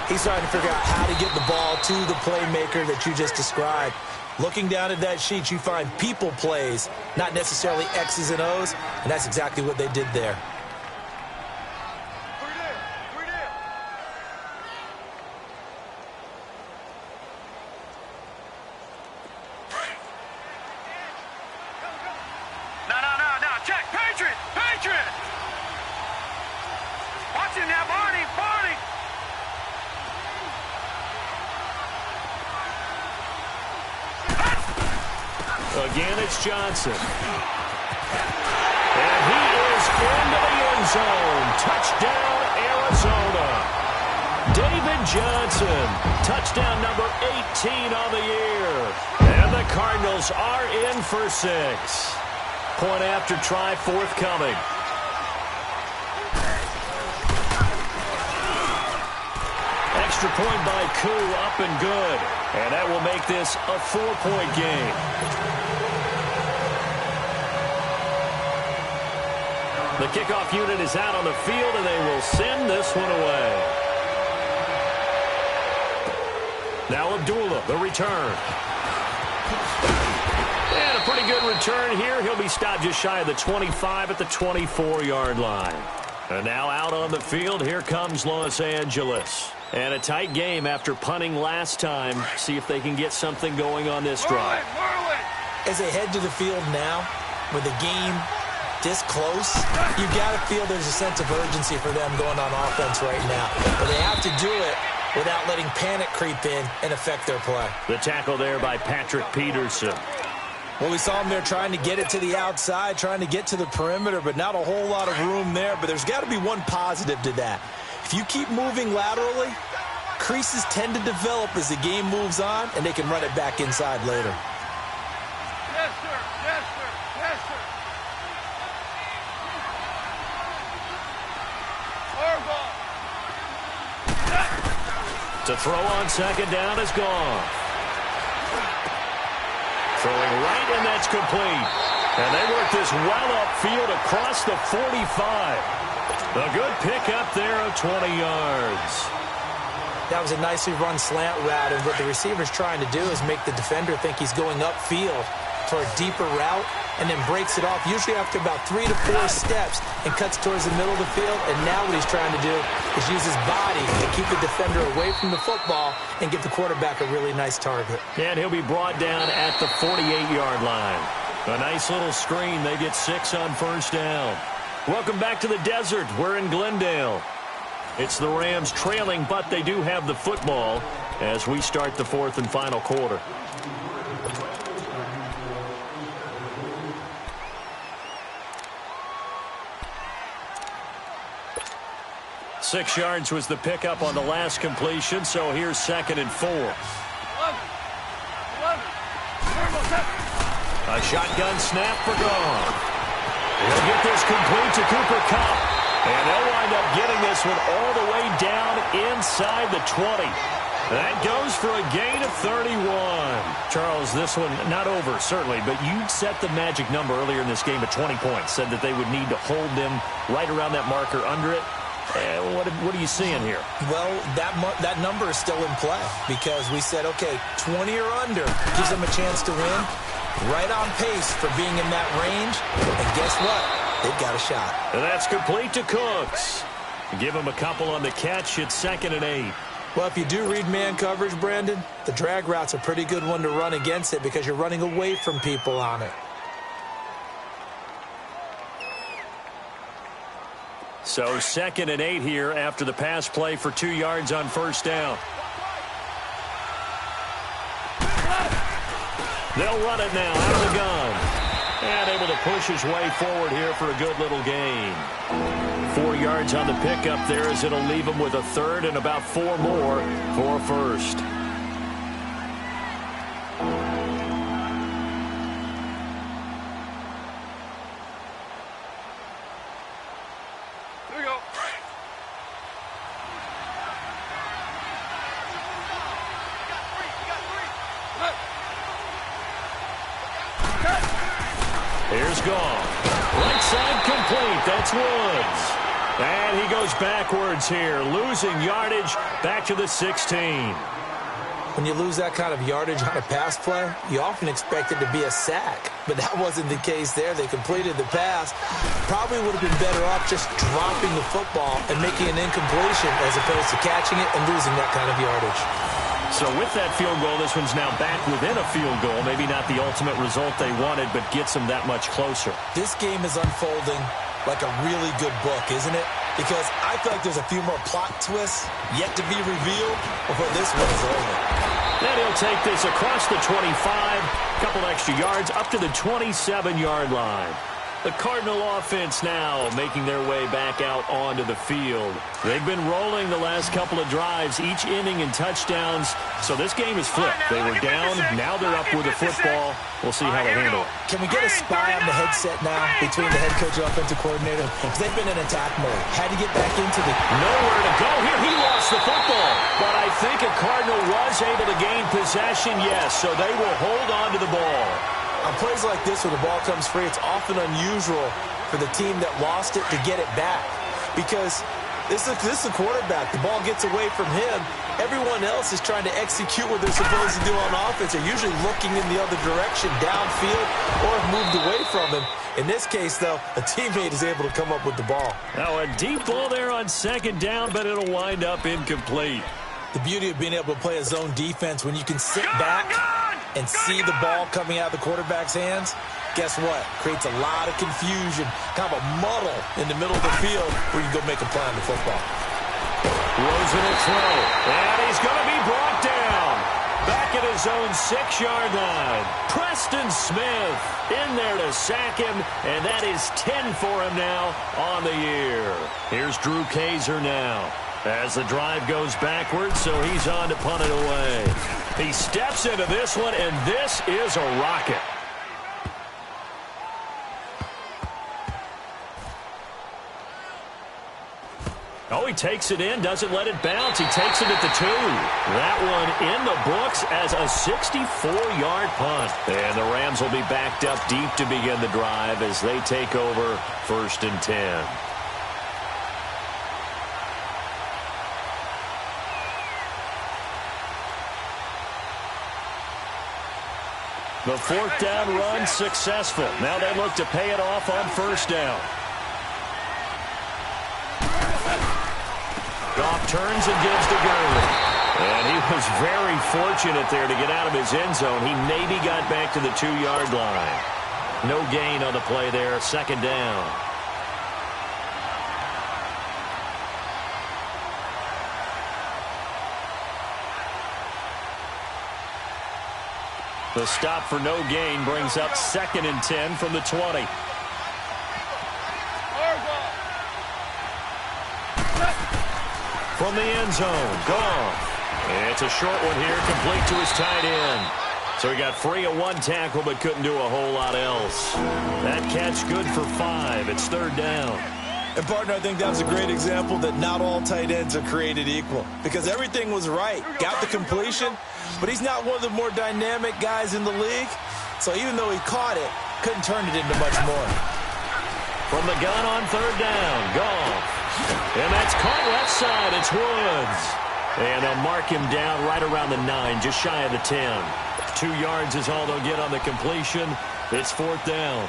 He's trying to figure out how to get the ball to the playmaker that you just described. Looking down at that sheet, you find people plays, not necessarily X's and O's, and that's exactly what they did there. No, check, Patriot! Watch him now, Barney! Again, it's Johnson. And he is into the end zone. Touchdown, Arizona. David Johnson, touchdown number 18 on the year. And the Cardinals are in for 6. Point after try forthcoming. Extra point by Koo, up and good. And that will make this a 4-point game. The kickoff unit is out on the field, and they will send this one away. Now Abdullah, the return. And a pretty good return here. He'll be stopped just shy of the 25 at the 24-yard line. And now out on the field, here comes Los Angeles. And a tight game after punting last time. See if they can get something going on this drive. As they head to the field now, with the game this close, you've got to feel there's a sense of urgency for them going on offense right now. But they have to do it without letting panic creep in and affect their play. The tackle there by Patrick Peterson. Well, we saw him there trying to get it to the outside, trying to get to the perimeter, but not a whole lot of room there. But there's got to be one positive to that. If you keep moving laterally, creases tend to develop as the game moves on, and they can run it back inside later. Yes, sir. Yes, sir. Yes, sir. To throw on second down is gone. Throwing right, and that's complete. And they work this well upfield across the 45. A good pickup there of 20 yards. That was a nicely run slant route, and what the receiver's trying to do is make the defender think he's going upfield for a deeper route, and then breaks it off, usually after about 3 to 4 steps, and cuts towards the middle of the field. And now what he's trying to do is use his body to keep the defender away from the football and give the quarterback a really nice target. And he'll be brought down at the 48-yard line. A nice little screen. They get 6 on first down. Welcome back to the desert. We're in Glendale. It's the Rams trailing, but they do have the football as we start the 4th and final quarter. Six yards was the pickup on the last completion, so here's 2nd and 4. A shotgun snap for Gone. He'll get this complete to Cooper Kupp, and they'll wind up getting this one all the way down inside the 20. That goes for a gain of 31. Charles, this one not over, certainly, but you set the magic number earlier in this game at 20 points, said that they would need to hold them right around that marker under it. What are you seeing here? Well, that number is still in play because we said, okay, 20 or under gives them a chance to win. Right on pace for being in that range. And guess what? They've got a shot. And that's complete to Cooks. Give him a couple on the catch. It's 2nd and 8. Well, if you do read man coverage, Brandon, the drag route's a pretty good one to run against it because you're running away from people on it. So 2nd and 8 here after the pass play for 2 yards on first down. They'll run it now out of the gun. And able to push his way forward here for a good little gain. 4 yards on the pickup there as it'll leave him with a 3rd and about 4 more for a first. Here's Gone. Right side complete. That's Woods. And he goes backwards here, losing yardage back to the 16. When you lose that kind of yardage on a pass play, you often expect it to be a sack. But that wasn't the case there. They completed the pass. Probably would have been better off just dropping the football and making an incompletion as opposed to catching it and losing that kind of yardage. So with that field goal, this one's now back within a field goal. Maybe not the ultimate result they wanted, but gets them that much closer. This game is unfolding like a really good book, isn't it? Because I feel like there's a few more plot twists yet to be revealed before this one is over. Then he'll take this across the 25, a couple extra yards, up to the 27-yard line. The Cardinal offense now making their way back out onto the field. They've been rolling the last couple of drives, each inning in touchdowns. So this game is flipped. They were down, now they're up with the football. We'll see how they handle it. Can we get a spy on the headset now between the head coach and offensive coordinator? Because they've been in attack mode. Had to get back into the... Nowhere to go here. He lost the football. But I think a Cardinal was able to gain possession, yes. So they will hold on to the ball. On plays like this where the ball comes free, it's often unusual for the team that lost it to get it back. Because this is the quarterback. The ball gets away from him. Everyone else is trying to execute what they're supposed to do on offense. They're usually looking in the other direction, downfield, or have moved away from him. In this case, though, a teammate is able to come up with the ball. Now a deep ball there on second down, but it'll wind up incomplete. The beauty of being able to play a zone defense when you can sit back and see the ball coming out of the quarterback's hands, guess what? Creates a lot of confusion, kind of a muddle in the middle of the field where you go make a play on the football. Rosen will throw, and he's going to be brought down. Back at his own 6-yard line. Preston Smith in there to sack him, and that is 10 for him now on the year. Here's Drew Kaiser now. As the drive goes backwards, so he's on to punt it away. He steps into this one, and this is a rocket. Oh, he takes it in, doesn't let it bounce. He takes it at the 2. That one in the books as a 64-yard punt. And the Rams will be backed up deep to begin the drive as they take over 1st and 10. The 4th down run successful. Now they look to pay it off on 1st down. Goff turns and gives to Gurley. And he was very fortunate there to get out of his end zone. He maybe got back to the 2-yard line. No gain on the play there. 2nd down. The stop for no gain brings up 2nd and 10 from the 20. From the end zone, Goff. It's a short one here, complete to his tight end. So he got free of one tackle, but couldn't do a whole lot else. That catch good for 5. It's 3rd down. And, partner, I think that was a great example that not all tight ends are created equal. Because everything was right. Got the completion, but he's not one of the more dynamic guys in the league. So even though he caught it, couldn't turn it into much more. From the gun on 3rd down, Goff. And that's caught left side. It's Woods. And they'll mark him down right around the 9, just shy of the 10. 2 yards is all they'll get on the completion. It's 4th down.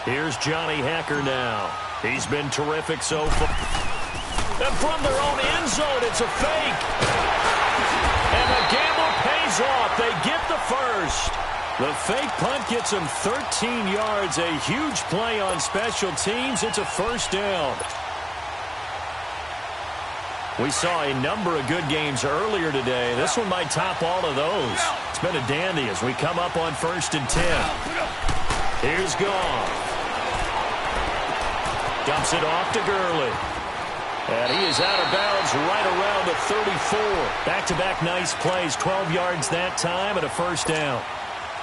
Here's Johnny Hacker now. He's been terrific so far. And from their own end zone, it's a fake. And the gamble pays off. They get the first. The fake punt gets him 13 yards. A huge play on special teams. It's a 1st down. We saw a number of good games earlier today. This one might top all of those. It's been a dandy as we come up on 1st and 10. Here's Goff. Dumps it off to Gurley. And he is out of bounds right around the 34. Back-to-back nice plays. 12 yards that time and a 1st down.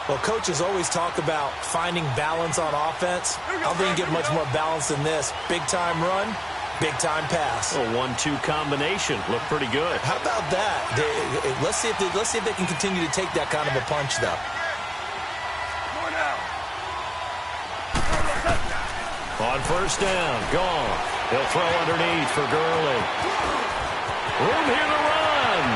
Well, coaches always talk about finding balance on offense. I don't think you get much more balance than this. Big-time run, big-time pass. A 1-2 combination. Looked pretty good. How about that? Let's see if they can continue to take that kind of a punch, though. On first down, gone. He'll throw underneath for Gurley. Room here to run.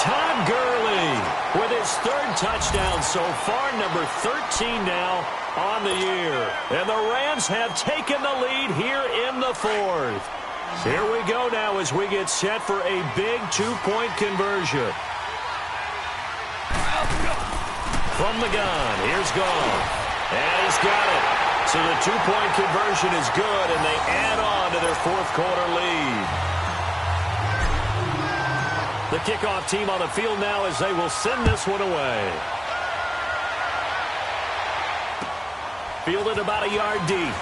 Todd Gurley with his third touchdown so far, number 13 now on the year. And the Rams have taken the lead here in the fourth. Here we go now as we get set for a big two-point conversion. From the gun, here's Goff. And he's got it. So the two-point conversion is good, and they add on to their fourth-quarter lead. The kickoff team on the field now as they will send this one away. Fielded about a yard deep.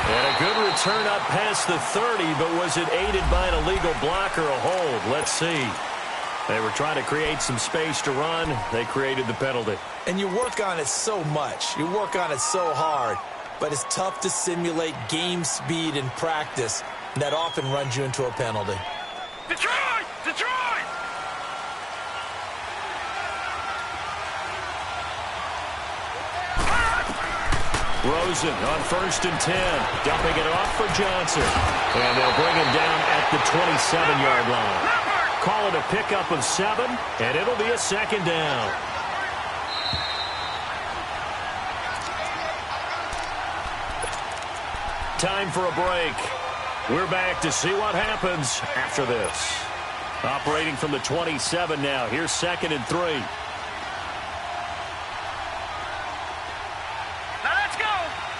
And a good return up past the 30, but was it aided by an illegal block or a hold? Let's see. They were trying to create some space to run. They created the penalty. And you work on it so much. You work on it so hard. But it's tough to simulate game speed in practice. That often runs you into a penalty. Detroit! Detroit! Rosen on first and 10. Dumping it off for Johnson. And they'll bring him down at the 27-yard line. Call it a pickup of 7, and it'll be a second down. Time for a break. We're back to see what happens after this. Operating from the 27 now. Here's 2nd and 3. Now let's go!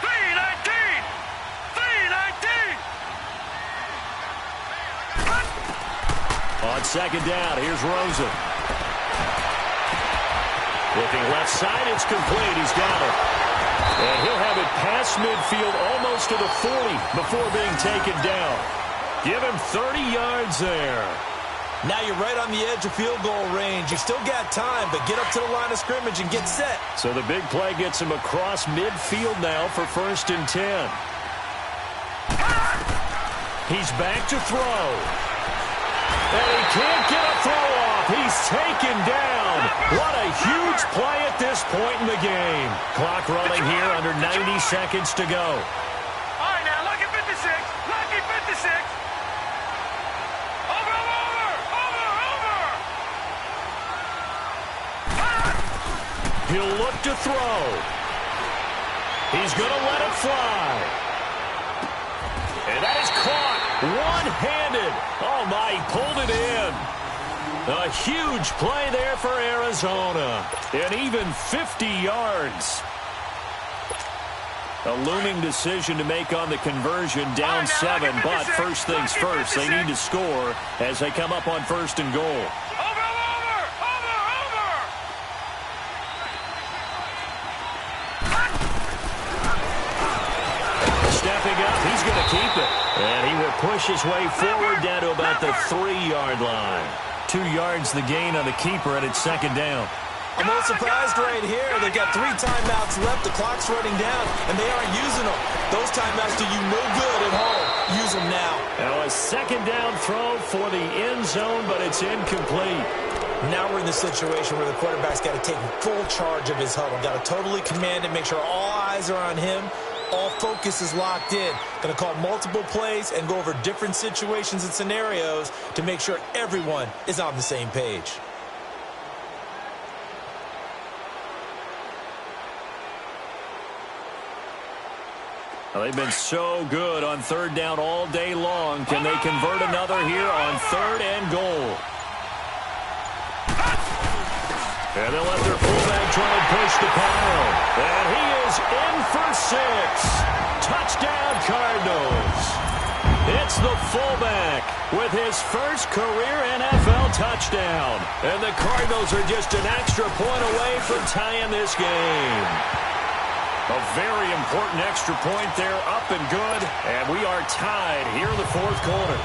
3-19! 3-19! On second down, here's Rosen. Looking left side, it's complete. He's got it. And he'll have it past midfield almost to the 40 before being taken down. Give him 30 yards there. Now you're right on the edge of field goal range. You still got time, but get up to the line of scrimmage and get set. So the big play gets him across midfield now for 1st and 10. He's back to throw. And he can't get a throw off. He's taken down. What a huge play at this point in the game. Clock running here under 90 seconds to go. All right, now, lucky 56. Lucky 56. Over, over, over, over. He'll look to throw. He's going to let it fly. And that is caught one-handed. Oh, my, he pulled it in. A huge play there for Arizona. And even 50 yards. A looming decision to make on the conversion, down 7. But first things first, they need to score as they come up on 1st and goal. Over, over, over, over. Stepping up, he's going to keep it. And he will push his way forward down to about the 3-yard line. 2 yards the gain on the keeper, and it's 2nd down. I'm a little surprised right here. They've got 3 timeouts left. The clock's running down, and they aren't using them. Those timeouts do you no good at home. Use them now. Now a 2nd down throw for the end zone, but it's incomplete. Now we're in the situation where the quarterback's got to take full charge of his huddle. Got to totally command it, make sure all eyes are on him. All focus is locked in. Going to call multiple plays and go over different situations and scenarios to make sure everyone is on the same page. Well, they've been so good on 3rd down all day long. Can they convert another here on 3rd and goal? And they'll let their fullback try and push the pile. And he is in for 6. Touchdown, Cardinals. It's the fullback with his first career NFL touchdown. And the Cardinals are just an extra point away from tying this game. A very important extra point there, up and good. And we are tied here in the 4th quarter.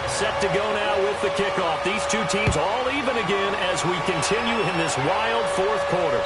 Set to go now with the kickoff. These two teams all even again as we continue in this wild 4th quarter.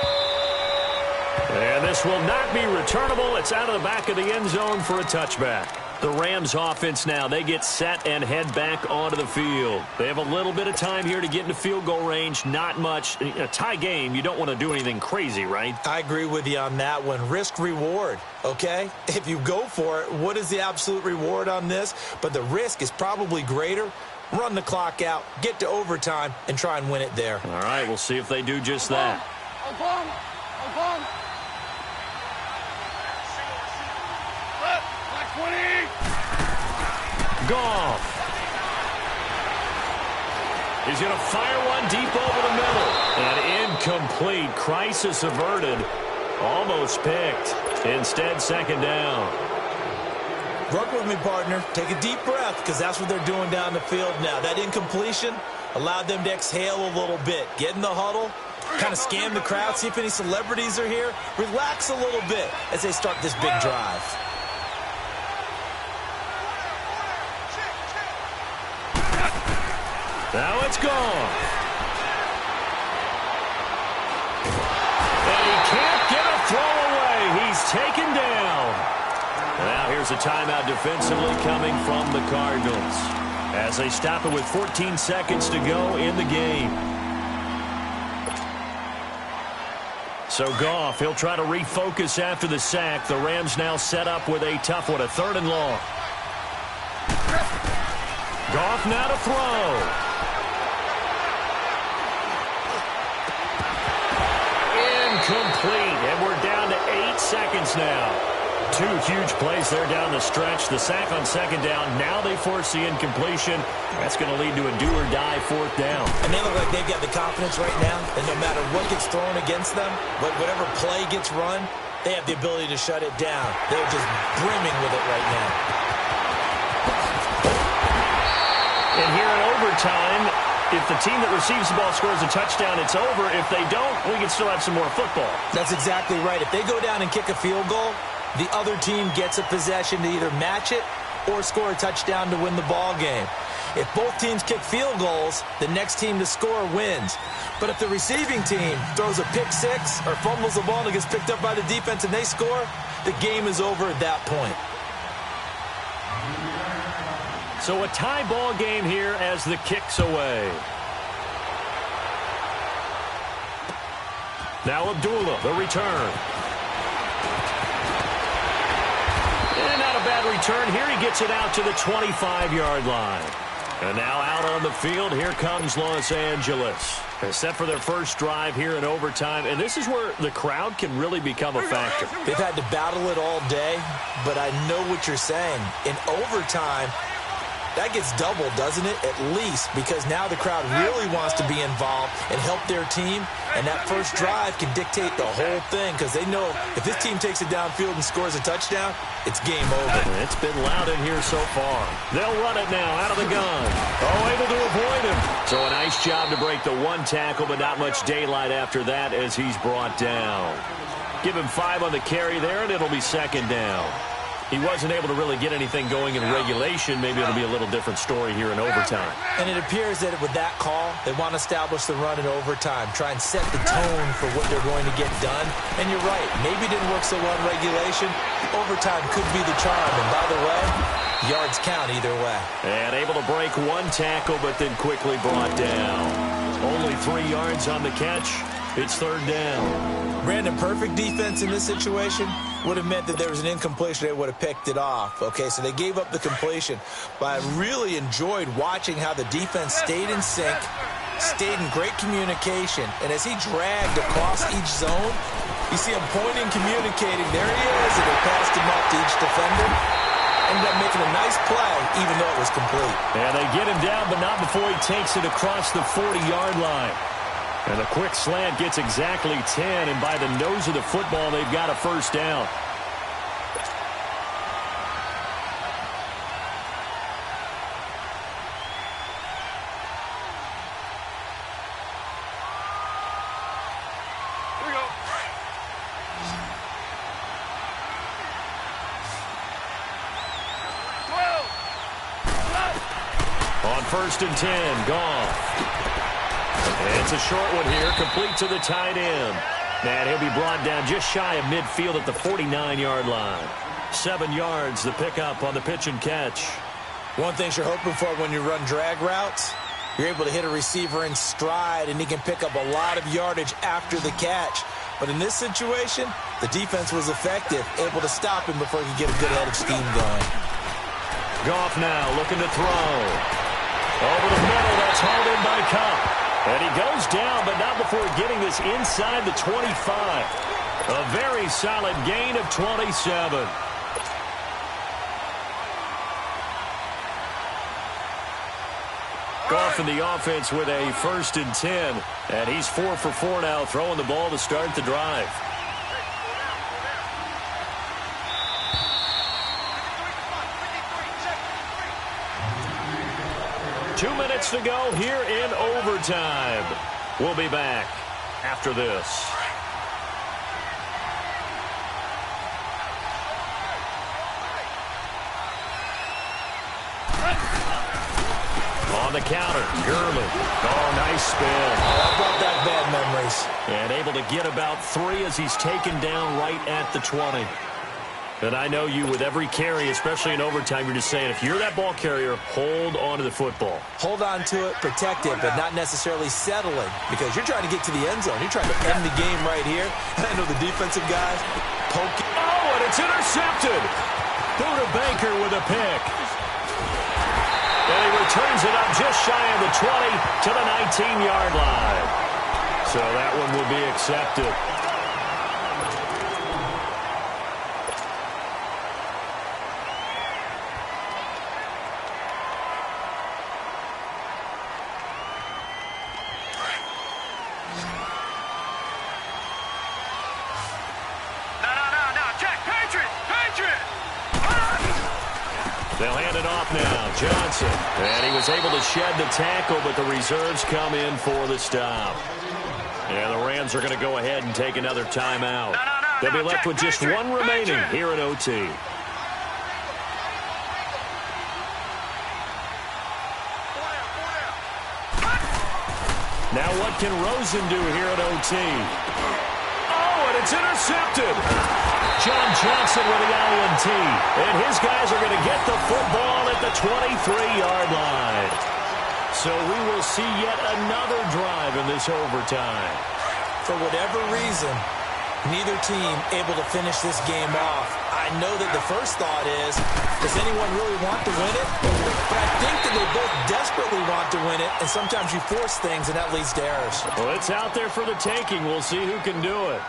And this will not be returnable. It's out of the back of the end zone for a touchback. The Rams offense now, they get set and head back onto the field. They have a little bit of time here to get into field goal range, not much. In a tie game, you don't want to do anything crazy, right? I agree with you on that one. Risk reward, okay? If you go for it, what is the absolute reward on this? But the risk is probably greater. Run the clock out, get to overtime, and try and win it there. All right, we'll see if they do just that. Goff. He's going to fire one deep over the middle. And incomplete. Crisis averted. Almost picked. Instead, second down. Work with me, partner. Take a deep breath, because that's what they're doing down the field now. That incompletion allowed them to exhale a little bit. Get in the huddle, kind of scan the crowd, see if any celebrities are here. Relax a little bit as they start this big drive. Now it's gone. And he can't get a throw away. He's taken down. Now here's a timeout defensively coming from the Cardinals as they stop it with 14 seconds to go in the game. So Goff, he'll try to refocus after the sack. The Rams now set up with a tough one, a 3rd and long. Goff now to throw. Incomplete, and we're down to 8 seconds now. 2 huge plays there down the stretch. The sack on second down. Now they force the incompletion. That's going to lead to a do-or-die 4th down. And they look like they've got the confidence right now that no matter what gets thrown against them, whatever play gets run, they have the ability to shut it down. They're just brimming with it right now. And here in overtime, if the team that receives the ball scores a touchdown, it's over. If they don't, we can still have some more football. That's exactly right. If they go down and kick a field goal, the other team gets a possession to either match it or score a touchdown to win the ball game. If both teams kick field goals, the next team to score wins. But if the receiving team throws a pick six or fumbles the ball and it gets picked up by the defense and they score, the game is over at that point. So a tie ball game here as the kick's away. Now Abdullah, the return. And not a bad return. Here he gets it out to the 25-yard line. And now out on the field, here comes Los Angeles. They're set for their first drive here in overtime, and this is where the crowd can really become a factor. They've had to battle it all day, but I know what you're saying. In overtime, that gets doubled, doesn't it? At least, because now the crowd really wants to be involved and help their team, and that first drive can dictate the whole thing because they know if this team takes it downfield and scores a touchdown, it's game over. It's been loud in here so far. They'll run it now out of the gun. Oh, able to avoid him. So a nice job to break the one tackle, but not much daylight after that as he's brought down. Give him 5 on the carry there, and it'll be second down. He wasn't able to really get anything going in regulation. Maybe it'll be a little different story here in overtime. And it appears that with that call, they want to establish the run in overtime, try and set the tone for what they're going to get done. And you're right, maybe it didn't work so well in regulation. Overtime could be the charm. And by the way, yards count either way. And able to break one tackle, but then quickly brought down. Only 3 yards on the catch. It's third down. Brandon, perfect defense in this situation would have meant that there was an incompletion. They would have picked it off. Okay, so they gave up the completion. But I really enjoyed watching how the defense stayed in sync, stayed in great communication. And as he dragged across each zone, you see him pointing, communicating. There he is, and they passed him off to each defender. Ended up making a nice play, even though it was complete. And they get him down, but not before he takes it across the 40-yard line. And the quick slant gets exactly 10, and by the nose of the football, they've got a first down. Here we go. On 1st and 10, Goff. It's a short one here, complete to the tight end. And he'll be brought down just shy of midfield at the 49-yard line. 7 yards, the pickup on the pitch and catch. One thing you're hoping for when you run drag routes, you're able to hit a receiver in stride, and he can pick up a lot of yardage after the catch. But in this situation, the defense was effective, able to stop him before he could get a good head of steam going. Goff now looking to throw. Over the middle, that's hauled in by Cup. And he goes down, but not before getting this inside the 25. A very solid gain of 27. Goff in the offense with a 1st and 10. And he's 4 for 4 now, throwing the ball to start the drive. Two minutes to go here in overtime. We'll be back after this. On the counter, Gurley. Oh, nice spin. I brought back bad memories. And able to get about 3 as he's taken down right at the 20. And I know you, with every carry, especially in overtime, you're just saying, if you're that ball carrier, hold on to the football. Hold on to it, protect it, but not necessarily settling, because you're trying to get to the end zone. You're trying to end the game right here. And I know the defensive guys poke it. Oh, and it's intercepted. Buda Baker with a pick. And he returns it up just shy of the 20 to the 19-yard line. So that one will be accepted. They'll hand it off now. Johnson. And he was able to shed the tackle, but the reserves come in for the stop. And the Rams are going to go ahead and take another timeout. They'll be left with just one remaining here in OT. Now what can Rosen do here at OT? Oh, and it's intercepted. John Johnson with the INT. And his guys are going to get the football at the 23-yard line. So we will see yet another drive in this overtime. For whatever reason, neither team able to finish this game off. I know that the first thought is, does anyone really want to win it? But I think that they both desperately want to win it, and sometimes you force things, and that leads to errors. Well, it's out there for the taking. We'll see who can do it.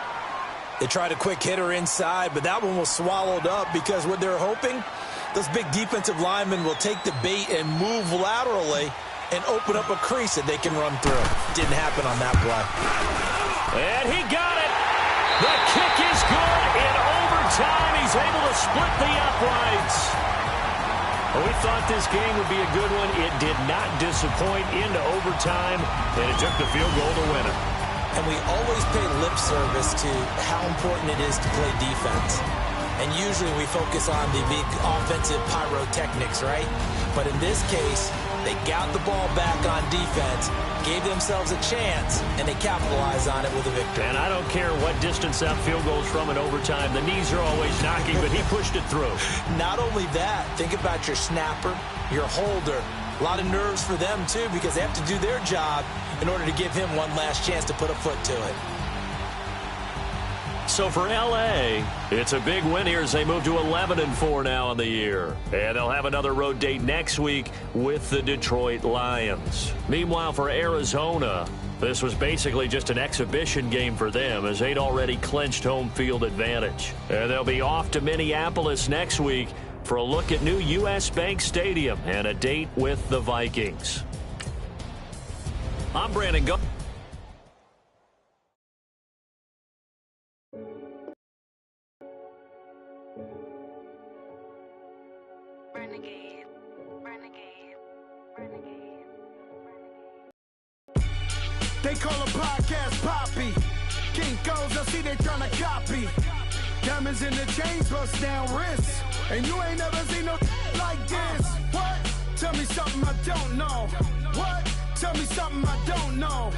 They tried a quick hitter inside, but that one was swallowed up because what they're hoping, those big defensive linemen will take the bait and move laterally and open up a crease that they can run through. Didn't happen on that play. And he got it. The kick is good. In overtime, he's able to split the uprights. Well, we thought this game would be a good one. It did not disappoint into overtime, and it took the field goal to win it. And we always pay lip service to how important it is to play defense. And usually we focus on the big offensive pyrotechnics, right? But in this case, they got the ball back on defense, gave themselves a chance, and they capitalized on it with a victory. And I don't care what distance that field goes from in overtime. The knees are always knocking, but he pushed it through. Not only that, think about your snapper, your holder. A lot of nerves for them, too, because they have to do their job in order to give him one last chance to put a foot to it. So for L.A., it's a big win here as they move to 11-4 now in the year. And they'll have another road date next week with the Detroit Lions. Meanwhile, for Arizona, this was basically just an exhibition game for them as they'd already clinched home field advantage. And they'll be off to Minneapolis next week for a look at new U.S. Bank Stadium and a date with the Vikings. I'm Brandon Go. Renegade, renegade, renegade, renegade. They call a podcast Poppy. Kinkos, I see they tryna copy. Diamonds in the chains, bust down wrists. And you ain't never seen no like this. What? Tell me something I don't know. What? Tell me something I don't know.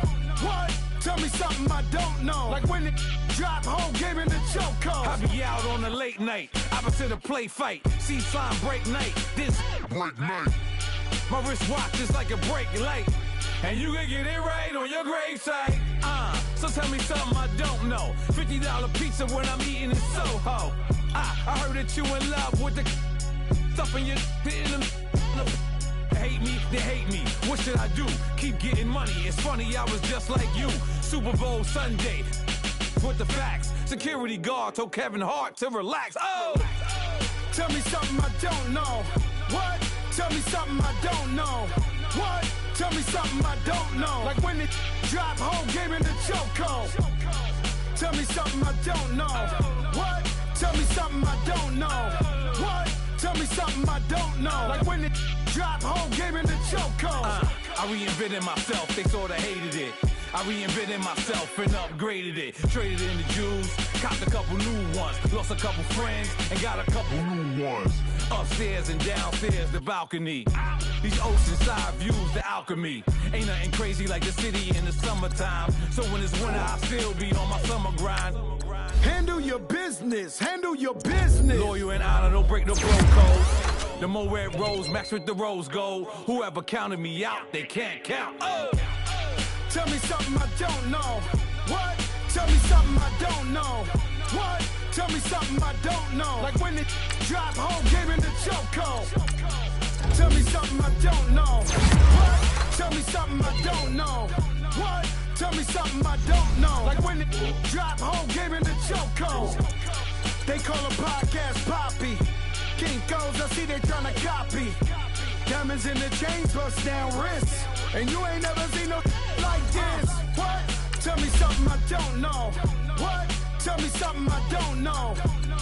What? Tell me something I don't know. Like when it drop, whole game in the chokehold. I be out on a late night, opposite a play fight, see sign break night, this break night. My wristwatch is like a brake light, and you can get it right on your gravesite. So tell me something I don't know. $50 pizza when I'm eating in Soho. I heard that you in love with the stuff in your hate me, they hate me. What should I do? Keep getting money. It's funny, I was just like you. Super Bowl Sunday with the facts. Security guard told Kevin Hart to relax. Oh! Tell me something I don't know. What? Tell me something I don't know. What? Tell me something I don't know. Like when it drop whole game in the chokehold. Tell me something I don't know. What? Tell me something I don't know. What? Tell me something I don't know. Like when it drop whole game in the chokehold. I reinvented myself, they sorta hated it. I reinvented myself and upgraded it. Traded in the Jews, copped a couple new ones. Lost a couple friends and got a couple new ones. Upstairs and downstairs, the balcony. These oceanside views, the alchemy. Ain't nothing crazy like the city in the summertime. So when it's winter, I still be on my summer grind. Handle your business, handle your business. Loyal and honor, don't break no bro code. The more red rose, max with the rose gold. Whoever counted me out, they can't count. Oh! Tell me something I don't know. What? Tell me something I don't know. What? Tell me something I don't know. Like when it drop whole game in the chokehold. Tell me something I don't know. What? Tell me something I don't know. What? Tell me something I don't know. Like when it drop whole game in the chokehold. They call a podcast Poppy. Kinkos, I see they tryna copy. Diamonds in the chains, bust down wrists. And you ain't never seen no like this. What? Tell me something I don't know. What? Tell me something I don't know.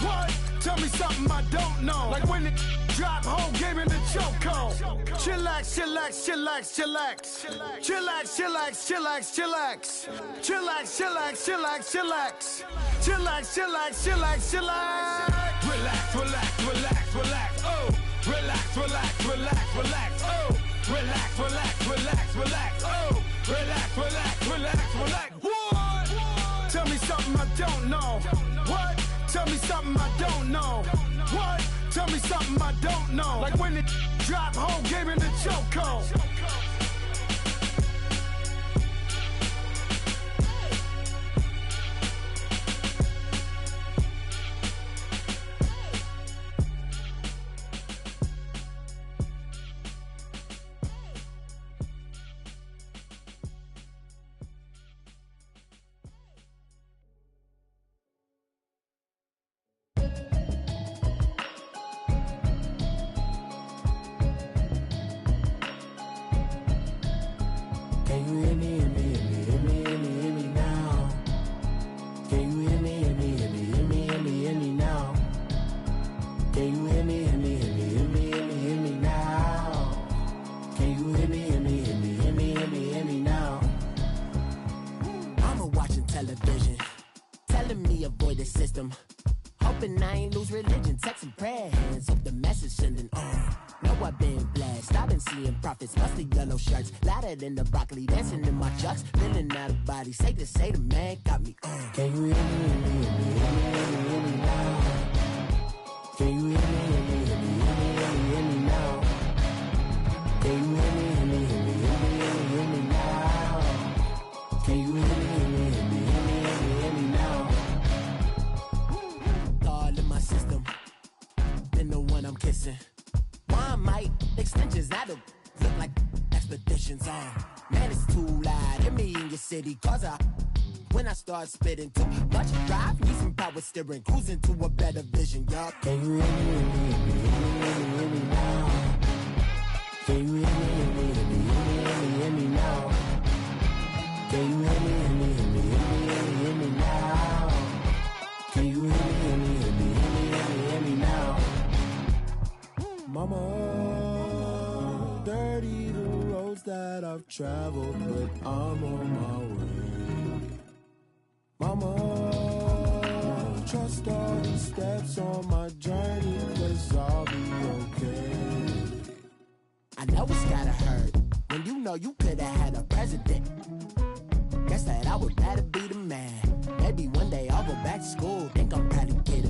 What? Tell me something I don't know. Like when it drop whole game in the chokehold. Chillax, chillax, chillax, chillax. Chillax, chillax, chillax, chillax. Chillax, chillax, chillax, chillax. Chillax, chillax, chillax, chillax. Relax, relax, relax, relax. Oh! Relax, relax, relax, relax. Oh! Relax, relax, relax, relax. Oh! Relax, relax, relax, relax. What? Tell me something I don't know. What? Tell me something I don't know. What? Tell me something I don't know. Like when it drop whole game in the chokehold. In the broccoli, dancing in my chucks, feeling out of body. Safe to say the man got me. Can you hear me, hear me, hear me, hear me now? Can you hear me, hear me, hear me, hear me, hear me now? Can you hear me, hear me, hear me, hear me, hear me now? Can you hear me, hear me, hear me, hear me, hear me now? All in my system, been the one I'm kissing. One might extensions that'll look like expeditions on. Man, it's too loud. Hit me in your city, cause when I start spitting too much drive, need some power steering, cruising to a better vision, y'all. Can you hear me, hear me, hear me, hear me, hear me now? Can you hear me, hear me, hear me, hear me, hear me now? Can you hear me, hear me, hear me, hear me, hear me now? Can you hear me, hear me, hear me, hear me, hear me now? Mama, dirty the roads that I've traveled, but I'm on my way. Mama, trust all the steps on my journey, 'cause I'll be okay. I know it's gotta hurt when you know you could've had a president. Guess that I would rather be the man. Maybe one day I'll go back to school. Think I'm proud of kid.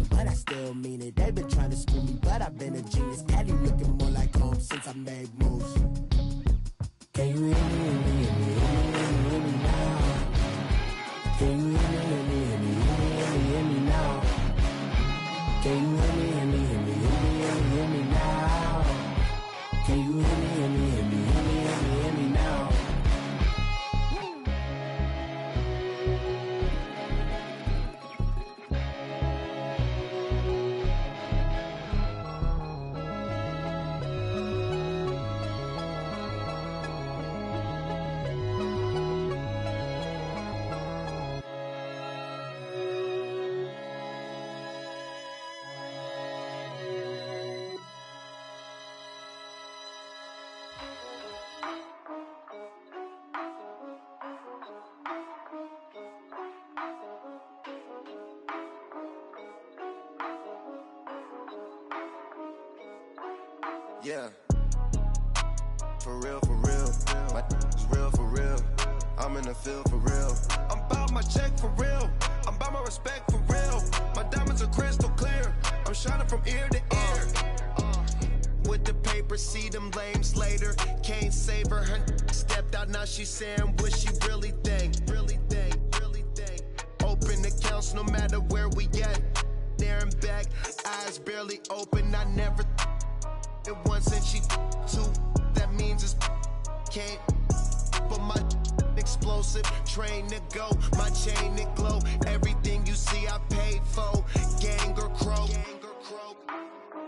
Yeah. For real, for real. My is real for real. I'm in the field for real. I'm about my check for real. I'm about my respect for real. My diamonds are crystal clear. I'm shining from ear to ear. With the paper, see them lames later. Can't save her. Her stepped out, now she's saying what she really think. Really think, really think. Open accounts no matter where we at. There and back, eyes barely open. I never it once and she two. That means it's can't. But my explosive, train to go. My chain to glow. Everything you see I paid for. Gang or crow.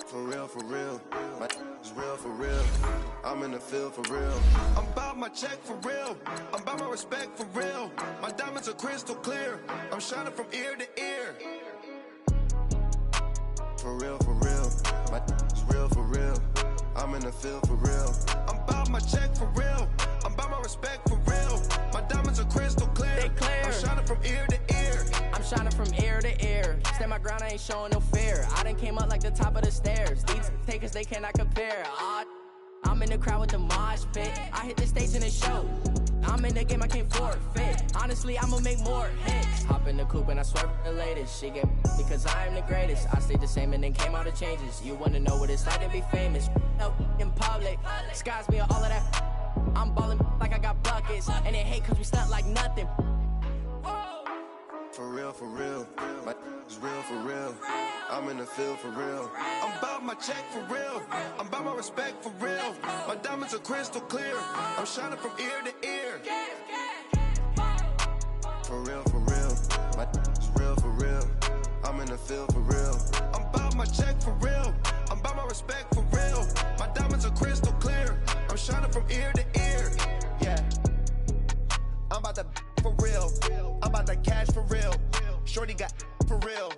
For real, for real. My is real for real. I'm in the field for real. I'm about my check for real. I'm about my respect for real. My diamonds are crystal clear. I'm shining from ear to ear. For real, for real. My is real for real. I'm in the field for real. I'm about my check for real. I'm about my respect for real. My diamonds are crystal clear. They clear. I'm shining from ear to ear. I'm shining from ear to ear. Stand my ground, I ain't showing no fear. I done came up like the top of the stairs. These takers, they cannot compare. I'm in the crowd with the mosh pit. I hit the stage and it show. I'm in the game, I can't forfeit. Honestly, I'ma make more hits. Hop in the coupe and I swerve the latest. She get because I am the greatest. I stayed the same and then came out of changes. You wanna know what it's like to be famous? No, in public, skies me all of that. I'm ballin' like I got buckets. And they hate cause we stunt like nothing. For real, for real. My is real for real. I'm in the field for real. I'm about my check for real. I'm about my respect for real. My diamonds are crystal clear. I'm shining from ear to ear. For real, for real. My is real for real. I'm in the field for real. I'm about my check for real. I'm about my respect for real. My diamonds are crystal clear. I'm shining from ear to ear. Yeah. I'm about to for real. I'm about to cash for real. Shorty got for real.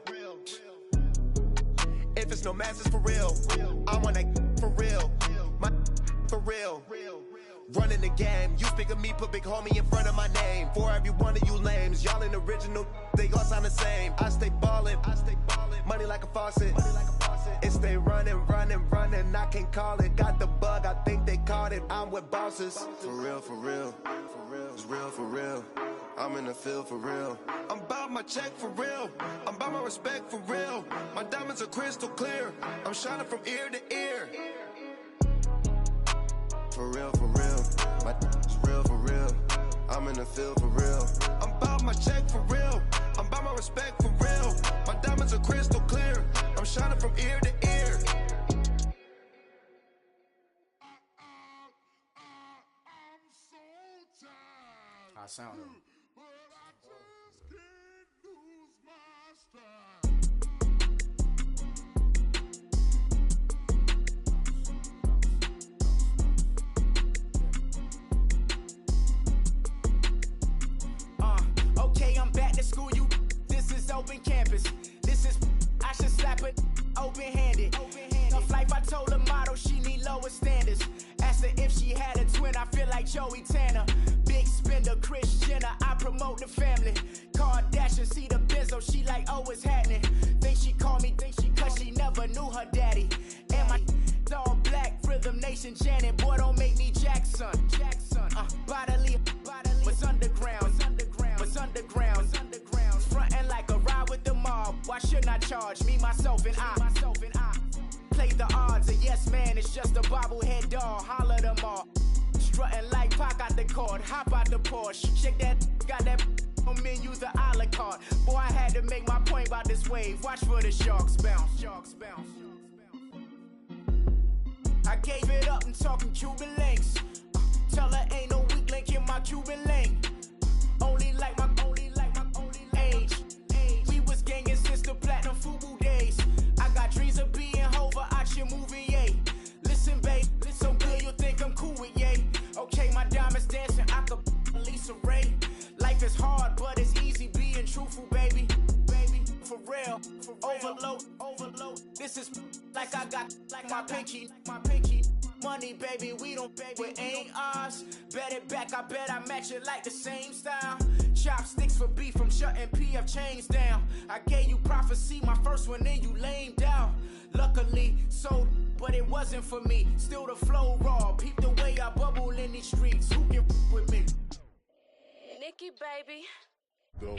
If it's no masses for real, I want that for real. My for real. Running the game. You speak of me, put big homie in front of my name. For every one of you lames, y'all in original, they all sound the same. I stay ballin', money like a faucet. It stay running, running, running. I can't call it. Got the bug, I think they caught it. I'm with bosses. For real, for real. It's real for real. I'm in the field for real. I'm about my check for real. I'm about my respect for real. My diamonds are crystal clear. I'm shining from ear to ear. For real, for real. My is real for real. I'm in the field for real. I'm about my check for real. I'm about my respect for real. My diamonds are crystal clear. I'm shining from ear to ear. I sound it. Okay, I'm back to school, you. This is open campus. This is, I should slap it open-handed. Tough life, I told her motto, she need lower standards. Asked her if she had a twin, I feel like Joey Tanner. Big spender, Kris Jenner, I promote the family. Kardashian, see the Benzo, she like, oh, it's happening. Think she call me, cause she never knew her daddy. And my all black, Rhythm Nation, Janet, boy, don't make me Jackson. Bodily, was underground. Frontin' like a ride with the mob. Why shouldn't I charge me, myself, and I? Play the odds, a yes man, it's just a bobblehead doll. Holler them all. Strutting like Pac out the court, hop out the Porsche. Shake that, got that on menu, the a la carte. Boy, I had to make my point about this wave. Watch for the sharks bounce. I gave it up and talking Cuban links. Tell her ain't no weak link in my Cuban link. Only like my age. We was gangin' since the platinum FUBU days. I got dreams of being Hova out your movie, yay. Listen, babe, so good you'll think I'm cool with yay. Okay, my diamonds dancing, I could Lisa Ray. Life is hard, but it's easy being truthful, baby. For real. Overload. This is like I got like my pinky. Money, baby, we don't pay with ain't ours. Bet it back, I bet I match it like the same style. Chopsticks for beef from shutting PF chains down. I gave you prophecy, my first one, then you lamed out. Luckily, sold, but it wasn't for me. Still the flow raw, peep the way I bubble in these streets. Who can with me? Nikki, baby. Go.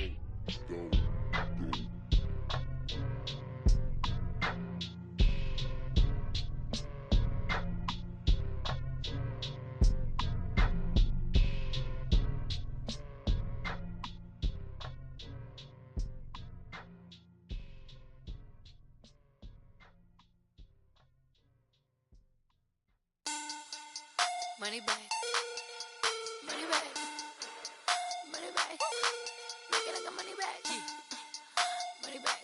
Money back. Money back. Money back. Make it like a money back. Money back.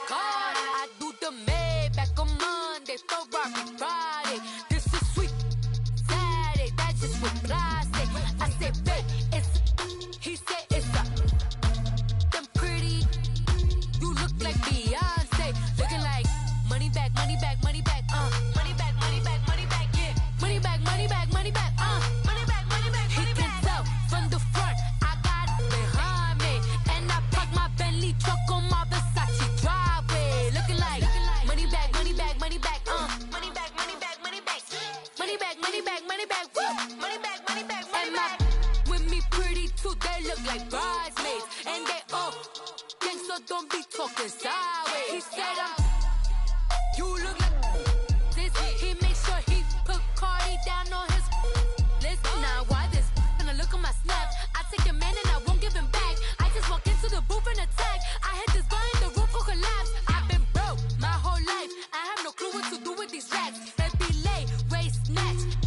God, I do the Maybach on Monday, Ferrari Friday. This is sweet Saturday. That's just what I say. I say, babe, it's. He said it's a. Them pretty. You look like Beyonce. Looking like money back, money back, money back. Money back, money back, money back, yeah. Money back, money back, money back, money back, money back, money back. He can tell from the front, I got it behind me. And I park my Bentley truck on my Versace driveway. Looking like money back, money back, money back, money back, money back, money back. Money back, money back, money back, money back, money back, money back. With me pretty too, they look like bridesmaids. And they all gang, so don't be talking sideways. He said you look like this. He makes sure he put Cardi down on his list. Now why this? Gonna look at my snap. I take your man and I won't give him back. I just walk into the booth and attack. I hit this guy in the roof will collapse. I've been broke my whole life. I have no clue what to do with these racks. Baby lay, waist snatch,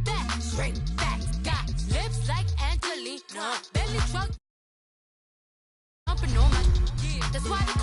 back, straight back. Got lips like Angelina. Belly truck jumping on my. That's why they